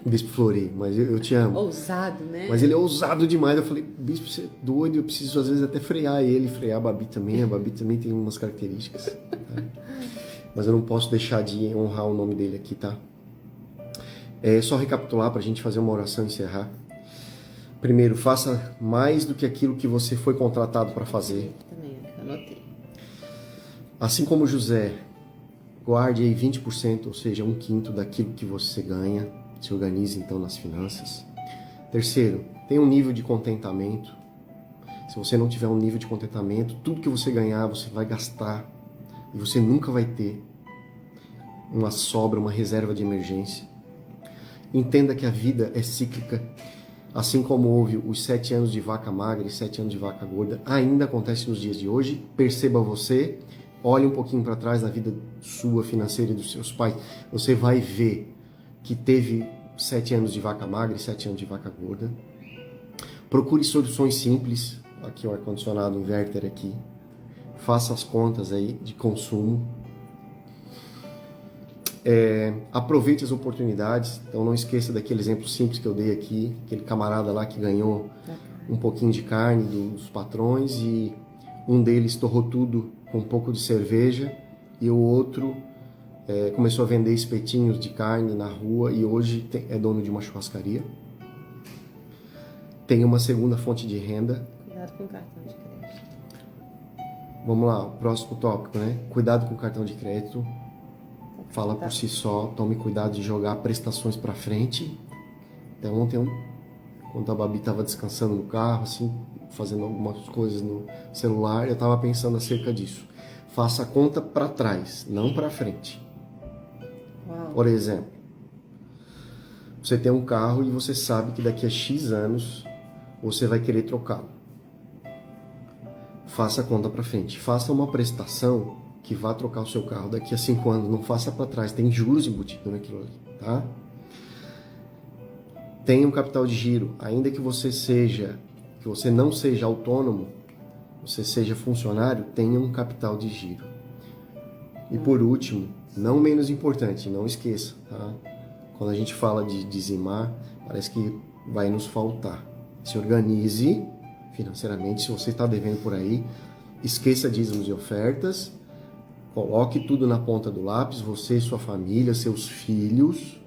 Speaker 2: Bispo Flori, mas eu te amo.
Speaker 1: Ousado, né?
Speaker 2: Mas ele é ousado demais. Eu falei: Bispo, você é doido, eu preciso às vezes até frear ele, frear a Babi também. A Babi também tem umas características. Tá? Mas eu não posso deixar de honrar o nome dele aqui, tá? É só recapitular para a gente fazer uma oração e encerrar. Primeiro, faça mais do que aquilo que você foi contratado para fazer.
Speaker 1: Também, anotei.
Speaker 2: Assim como José, guarde aí 20%, ou seja, 1/5 daquilo que você ganha. Se organize então nas finanças. Terceiro, tenha um nível de contentamento. Se você não tiver um nível de contentamento, tudo que você ganhar, você vai gastar. E você nunca vai ter uma sobra, uma reserva de emergência. Entenda que a vida é cíclica. Assim como houve os 7 anos de vaca magra e 7 anos de vaca gorda, ainda acontece nos dias de hoje. Perceba você, olhe um pouquinho para trás na vida sua, financeira e dos seus pais. Você vai ver que teve 7 anos de vaca magra e 7 anos de vaca gorda. Procure soluções simples. Aqui o ar-condicionado, inverter aqui. Faça as contas aí de consumo. Aproveite as oportunidades. Então não esqueça daquele exemplo simples que eu dei aqui, aquele camarada lá que ganhou um pouquinho de carne dos patrões e um deles torrou tudo com um pouco de cerveja e o outro começou a vender espetinhos de carne na rua e hoje é dono de uma churrascaria. Tem uma segunda fonte de renda.
Speaker 1: Cuidado com o cartão de crédito.
Speaker 2: Vamos lá, o próximo tópico, né? Cuidado com o cartão de crédito. Fala por si só, tome cuidado de jogar prestações para frente. Até ontem, quando a Babi estava descansando no carro, assim, fazendo algumas coisas no celular, eu estava pensando acerca disso. Faça a conta para trás, não para frente.
Speaker 1: Uau.
Speaker 2: Por exemplo, você tem um carro e você sabe que daqui a X anos você vai querer trocá-lo. Faça a conta para frente. Faça uma prestação que vá trocar o seu carro daqui a 5 anos, não faça para trás, tem juros embutidos naquilo ali, tá? Tenha um capital de giro, ainda que você não seja autônomo, você seja funcionário, tenha um capital de giro. E por último, não menos importante, não esqueça, tá? Quando a gente fala de dizimar, parece que vai nos faltar. Se organize financeiramente, se você está devendo por aí, esqueça dízimos e ofertas. Coloque tudo na ponta do lápis, você, sua família, seus filhos.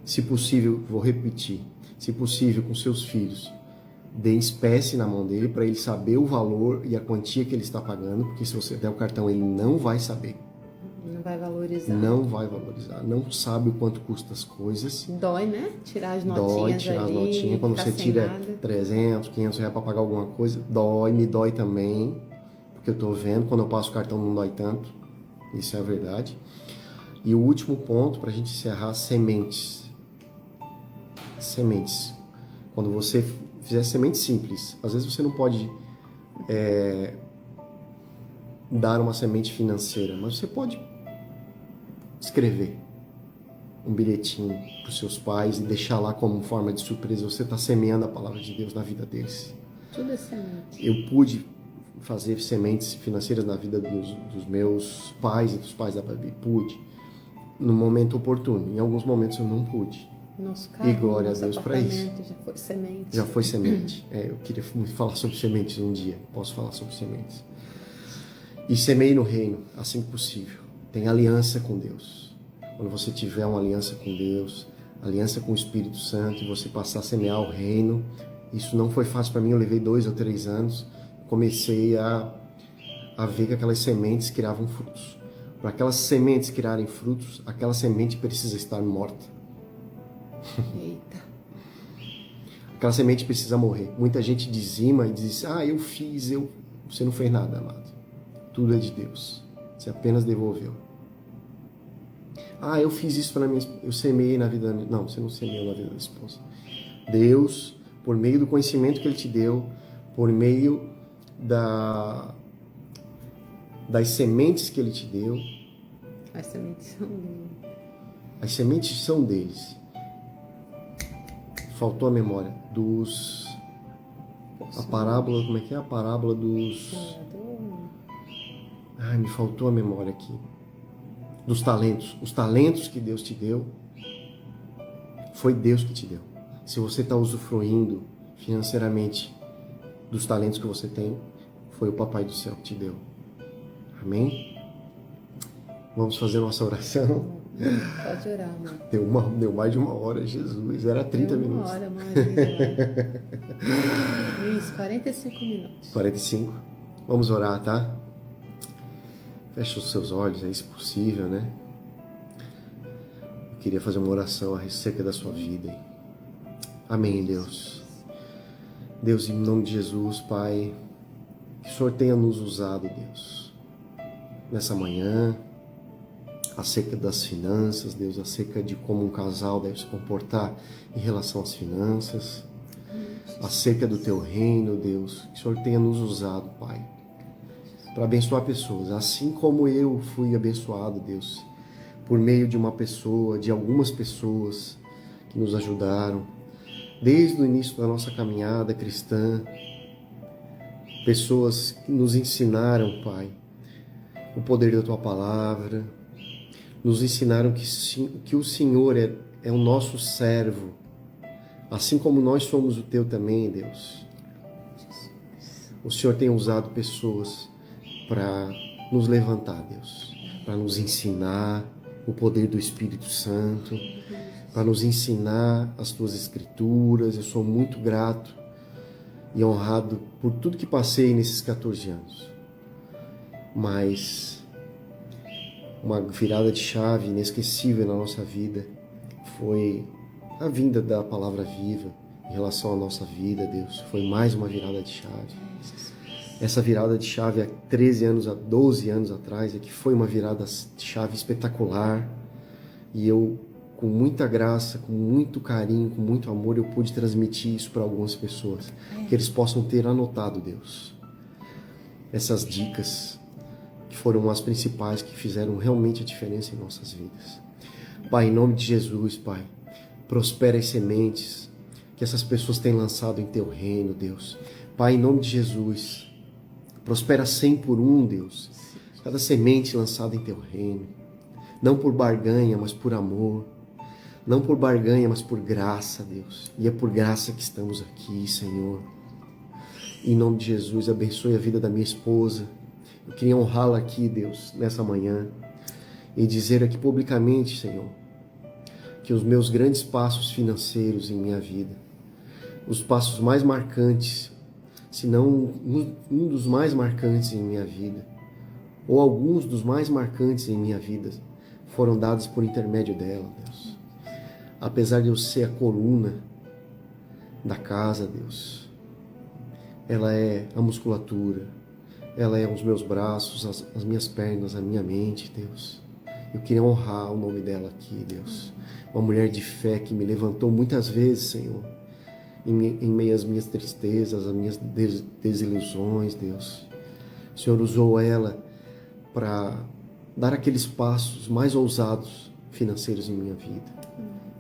Speaker 2: Se possível, vou repetir, se possível com seus filhos, dê espécie na mão dele para ele saber o valor e a quantia que ele está pagando, porque se você der o cartão ele não vai saber.
Speaker 1: Não vai valorizar.
Speaker 2: Não vai valorizar, não sabe o quanto custa as coisas.
Speaker 1: Dói, né? Tirar as notinhas
Speaker 2: Dói tirar
Speaker 1: ali,
Speaker 2: as notinhas, quando você tira
Speaker 1: nada.
Speaker 2: 300, 500 reais para pagar alguma coisa, dói, me dói também. Que eu tô vendo, quando eu passo o cartão não dói tanto, isso é a verdade. E o último ponto, para a gente encerrar, sementes. Sementes. Quando você fizer sementes simples, às vezes você não pode dar uma semente financeira, mas você pode escrever um bilhetinho para os seus pais e deixar lá como forma de surpresa. Você está semeando a palavra de Deus na vida deles.
Speaker 1: Tudo é semente.
Speaker 2: Eu pude fazer sementes financeiras na vida dos meus pais e dos pais da Babi. Pude, no momento oportuno. Em alguns momentos eu não pude.
Speaker 1: Nosso carro,
Speaker 2: E glória a
Speaker 1: nosso
Speaker 2: Deus para isso.
Speaker 1: apartamento já foi semente.
Speaker 2: Já foi semente. Eu queria muito falar sobre sementes um dia. Posso falar sobre sementes. E semeie no reino, assim que possível. Tenha aliança com Deus. Quando você tiver uma aliança com Deus, aliança com o Espírito Santo, e você passar a semear o reino, isso não foi fácil para mim. Eu levei 2 ou 3 anos. Comecei a ver que aquelas sementes criavam frutos. Para aquelas sementes criarem frutos, aquela semente precisa estar morta.
Speaker 1: Eita.
Speaker 2: Aquela semente precisa morrer. Muita gente dizima e diz, eu fiz, Você não fez nada, amado. Tudo é de Deus. Você apenas devolveu. Eu fiz isso para minha esposa. Eu semeei na vida da minha... Não, você não semeou na vida da esposa. Deus, por meio do conhecimento que Ele te deu, por meio das sementes que Ele te deu.
Speaker 1: As sementes são dele.
Speaker 2: As sementes são deles. Faltou a memória a parábola, como é que é? A parábola dos... me faltou a memória aqui. Dos talentos. Os talentos que Deus te deu, foi Deus que te deu. Se você está usufruindo financeiramente dos talentos que você tem, foi o Papai do Céu que te deu. Amém? Vamos fazer nossa oração.
Speaker 1: Pode orar, amor.
Speaker 2: Deu mais de 1 hora, Jesus. Era 30
Speaker 1: Deu
Speaker 2: minutos.
Speaker 1: 1 hora, amor. Isso, 45 minutos.
Speaker 2: 45. Vamos orar, tá? Fecha os seus olhos aí, se possível, né? Eu queria fazer uma oração a respeito da sua vida. Amém, Deus. Deus, em nome de Jesus, Pai, que o Senhor tenha nos usado, Deus, nessa manhã, acerca das finanças, Deus, acerca de como um casal deve se comportar em relação às finanças, acerca do Teu reino, Deus, que o Senhor tenha nos usado, Pai, para abençoar pessoas, assim como eu fui abençoado, Deus, por meio de uma pessoa, de algumas pessoas que nos ajudaram, desde o início da nossa caminhada cristã, pessoas que nos ensinaram, Pai, o poder da Tua palavra, nos ensinaram que o Senhor é o nosso servo, assim como nós somos o Teu também, Deus. O Senhor tem usado pessoas para nos levantar, Deus, para nos ensinar o poder do Espírito Santo, para nos ensinar as Tuas Escrituras. Eu sou muito grato e honrado por tudo que passei nesses 14 anos. Mas uma virada de chave inesquecível na nossa vida foi a vinda da Palavra Viva em relação à nossa vida, Deus. Foi mais uma virada de chave. Essa virada de chave há 12 anos atrás, é que foi uma virada de chave espetacular. E eu, com muita graça, com muito carinho, com muito amor, eu pude transmitir isso para algumas pessoas. Que eles possam ter anotado, Deus, essas dicas que foram as principais, que fizeram realmente a diferença em nossas vidas. Pai, em nome de Jesus, Pai, prospera as sementes que essas pessoas têm lançado em Teu reino, Deus. Pai, em nome de Jesus, prospera 100 por 1, Deus, cada semente lançada em Teu reino. Não por barganha, mas por amor. Não por barganha, mas por graça, Deus. E é por graça que estamos aqui, Senhor. Em nome de Jesus, abençoe a vida da minha esposa. Eu queria honrá-la aqui, Deus, nessa manhã. E dizer aqui publicamente, Senhor, que os meus grandes passos financeiros em minha vida, os passos mais marcantes, se não um dos mais marcantes em minha vida, ou alguns dos mais marcantes em minha vida, foram dados por intermédio dela, Deus. Apesar de eu ser a coluna da casa, Deus, ela é a musculatura, ela é os meus braços, as minhas pernas, a minha mente, Deus. Eu queria honrar o nome dela aqui, Deus. Uma mulher de fé que me levantou muitas vezes, Senhor, em meio às minhas tristezas, às minhas desilusões, Deus. O Senhor usou ela para dar aqueles passos mais ousados financeiros em minha vida.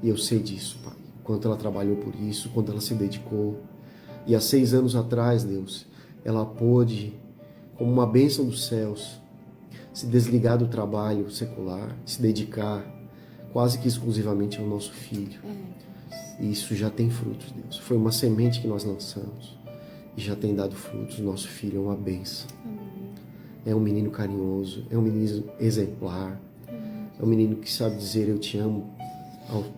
Speaker 2: E eu sei disso, Pai. Quanto ela trabalhou por isso, quanto ela se dedicou. E há 6 anos atrás, Deus, ela pôde, como uma bênção dos céus, se desligar do trabalho secular, se dedicar quase que exclusivamente ao nosso filho. E isso já tem frutos, Deus. Foi uma semente que nós lançamos e já tem dado frutos. Nosso filho é uma bênção. É um menino carinhoso, é um menino exemplar, é um menino que sabe dizer eu te amo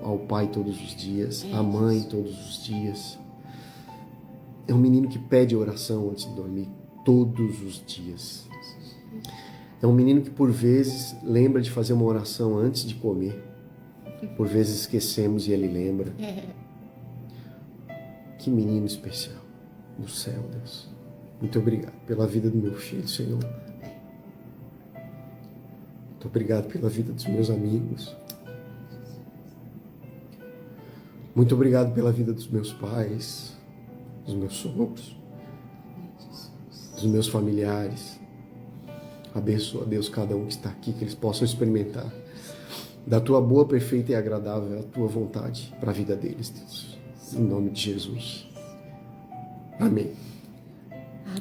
Speaker 2: ao pai todos os dias, à mãe todos os dias. É um menino que pede oração antes de dormir todos os dias. É um menino que por vezes lembra de fazer uma oração antes de comer. Por vezes esquecemos e ele lembra. Que menino especial do céu, Deus. Muito obrigado pela vida do meu filho, Senhor. Muito obrigado pela vida dos meus amigos. Muito obrigado pela vida dos meus pais, dos meus sogros, dos meus familiares. Abençoa, Deus, cada um que está aqui, que eles possam experimentar da Tua boa, perfeita e agradável a Tua vontade para a vida deles, Deus. Em nome de Jesus. Amém.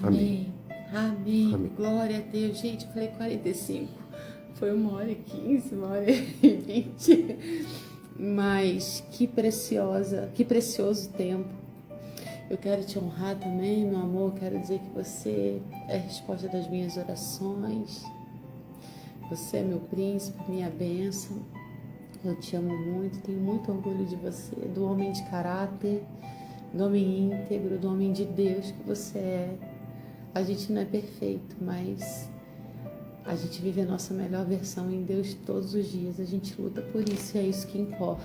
Speaker 1: Amém. Amém.
Speaker 2: Amém.
Speaker 1: Glória a Deus. Gente, eu falei 45. Foi 1h15, 1h20. Mas que precioso tempo. Eu quero te honrar também, meu amor. Quero dizer que você é a resposta das minhas orações. Você é meu príncipe, minha bênção. Eu te amo muito, tenho muito orgulho de você, do homem de caráter, do homem íntegro, do homem de Deus que você é. A gente não é perfeito, mas a gente vive a nossa melhor versão em Deus todos os dias. A gente luta por isso e é isso que importa.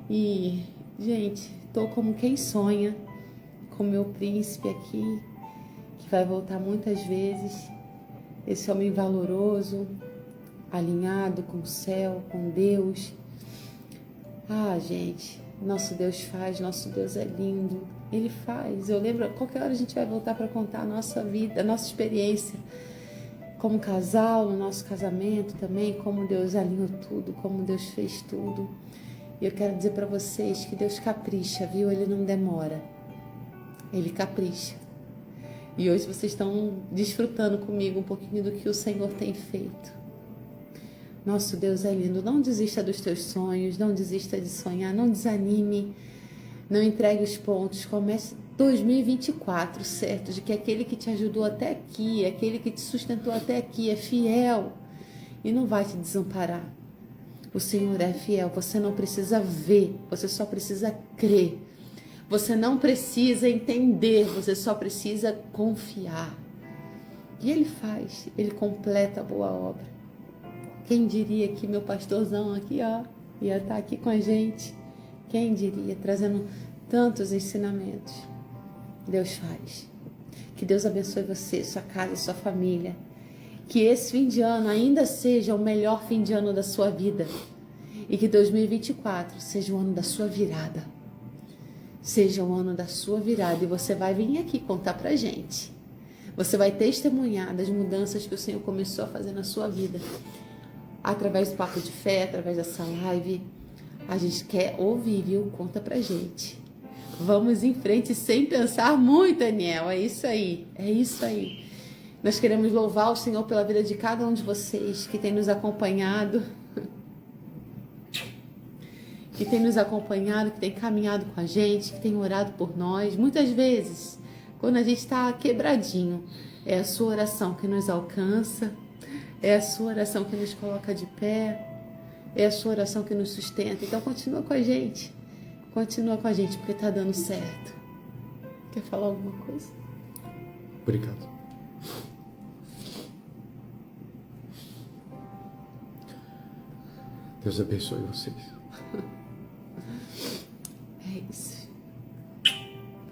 Speaker 1: E, gente, tô como quem sonha com meu príncipe aqui, que vai voltar muitas vezes. Esse homem valoroso, alinhado com o céu, com Deus. Ah, gente, nosso Deus faz, nosso Deus é lindo. Ele faz. Eu lembro, qualquer hora a gente vai voltar para contar a nossa vida, a nossa experiência como casal, no nosso casamento também, como Deus alinhou tudo, como Deus fez tudo. E eu quero dizer para vocês que Deus capricha, viu? Ele não demora. Ele capricha. E hoje vocês estão desfrutando comigo um pouquinho do que o Senhor tem feito. Nosso Deus é lindo. Não desista dos teus sonhos, não desista de sonhar, não desanime, não entregue os pontos. Comece 2024, certo? De que aquele que te ajudou até aqui, aquele que te sustentou até aqui é fiel e não vai te desamparar. O Senhor é fiel, você não precisa ver, você só precisa crer. Você não precisa entender, você só precisa confiar. E Ele faz, Ele completa a boa obra. Quem diria que meu pastorzão aqui, ó, ia estar aqui com a gente? Quem diria, trazendo tantos ensinamentos. Deus faz. Que Deus abençoe você, sua casa, sua família. Que esse fim de ano ainda seja o melhor fim de ano da sua vida. E que 2024 seja o ano da sua virada. Seja o ano da sua virada. E você vai vir aqui contar pra gente. Você vai testemunhar das mudanças que o Senhor começou a fazer na sua vida. Através do Papo de Fé, através dessa live. A gente quer ouvir, viu? Conta pra gente. Vamos em frente sem pensar muito, Daniel. É isso aí. É isso aí. Nós queremos louvar o Senhor pela vida de cada um de vocês que tem nos acompanhado, que tem caminhado com a gente, que tem orado por nós. Muitas vezes, quando a gente está quebradinho, é a sua oração que nos alcança, é a sua oração que nos coloca de pé, é a sua oração que nos sustenta. Então, continua com a gente, porque está dando certo. Quer falar alguma coisa?
Speaker 2: Obrigado. Deus abençoe vocês.
Speaker 1: É isso.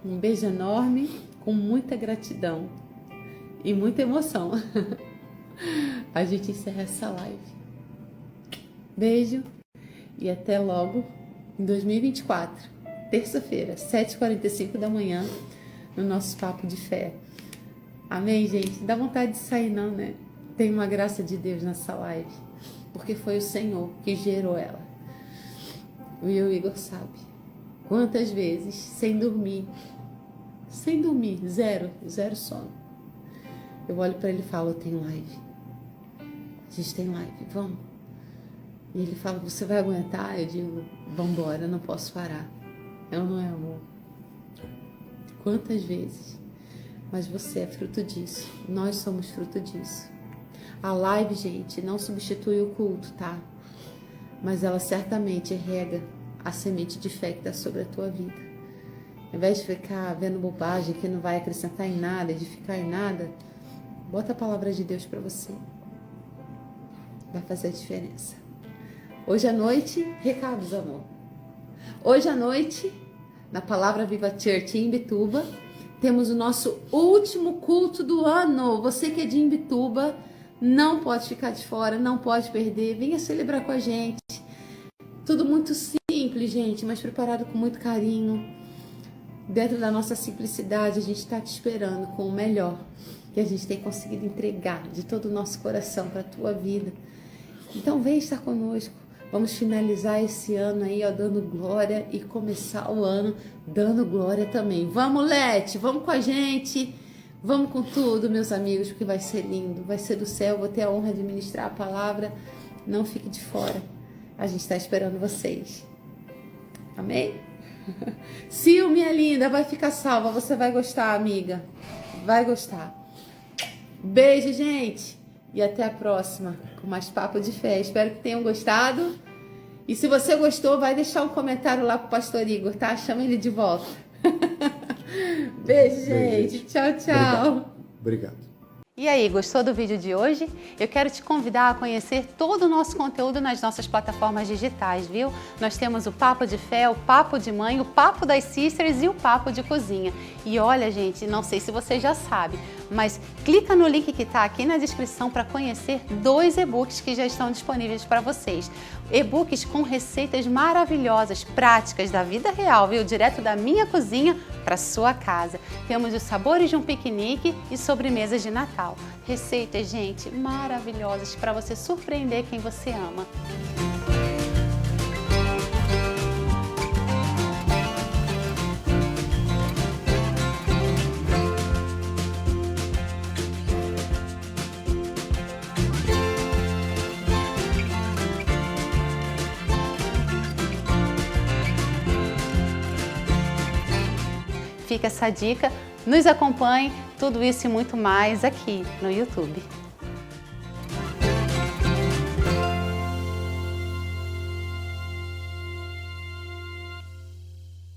Speaker 1: Um beijo enorme, com muita gratidão e muita emoção. A gente encerra essa live. Beijo e até logo em 2024, terça-feira, 7h45 da manhã, no nosso Papo de Fé. Amém, gente? Dá vontade de sair não, né? Tem uma graça de Deus nessa live. Porque foi o Senhor que gerou ela. O Igor sabe quantas vezes, sem dormir, zero sono. Eu olho para ele e falo, eu tenho live. A gente tem live, vamos. E ele fala, você vai aguentar? Eu digo, vambora, eu não posso parar. Eu não é amor. Quantas vezes? Mas você é fruto disso. Nós somos fruto disso. A live, gente, não substitui o culto, tá? Mas ela certamente rega a semente de fé que está sobre a tua vida. Ao invés de ficar vendo bobagem que não vai acrescentar em nada, edificar em nada, bota a palavra de Deus para você. Vai fazer a diferença. Hoje à noite, recados, amor. Hoje à noite, na Palavra Viva Church em Imbituba, temos o nosso último culto do ano. Você que é de Imbituba, não pode ficar de fora, não pode perder. Venha celebrar com a gente. Tudo muito simples, gente, mas preparado com muito carinho. Dentro da nossa simplicidade, a gente está te esperando com o melhor que a gente tem conseguido entregar de todo o nosso coração para a tua vida. Então, vem estar conosco. Vamos finalizar esse ano aí, ó, dando glória e começar o ano dando glória também. Vamos, Lete, vamos com a gente. Vamos com tudo, meus amigos, porque vai ser lindo. Vai ser do céu, vou ter a honra de ministrar a palavra. Não fique de fora. A gente está esperando vocês. Amém? Sil, minha linda, vai ficar salva. Você vai gostar, amiga. Vai gostar. Beijo, gente. E até a próxima com mais Papo de Fé. Espero que tenham gostado. E se você gostou, vai deixar um comentário lá pro Pastor Igor, tá? Chama ele de volta. Beijo, gente. Tchau, tchau.
Speaker 2: Obrigado.
Speaker 3: E aí, gostou do vídeo de hoje? Eu quero te convidar a conhecer todo o nosso conteúdo nas nossas plataformas digitais, viu? Nós temos o Papo de Fé, o Papo de Mãe, o Papo das Sisters e o Papo de Cozinha. E olha, gente, não sei se você já sabe, mas clica no link que está aqui na descrição para conhecer 2 e-books que já estão disponíveis para vocês. E-books com receitas maravilhosas, práticas da vida real, viu? Direto da minha cozinha para sua casa. Temos os sabores de um piquenique e sobremesas de Natal. Receitas, gente, maravilhosas para você surpreender quem você ama. Fica essa dica, nos acompanhe, tudo isso e muito mais aqui no YouTube.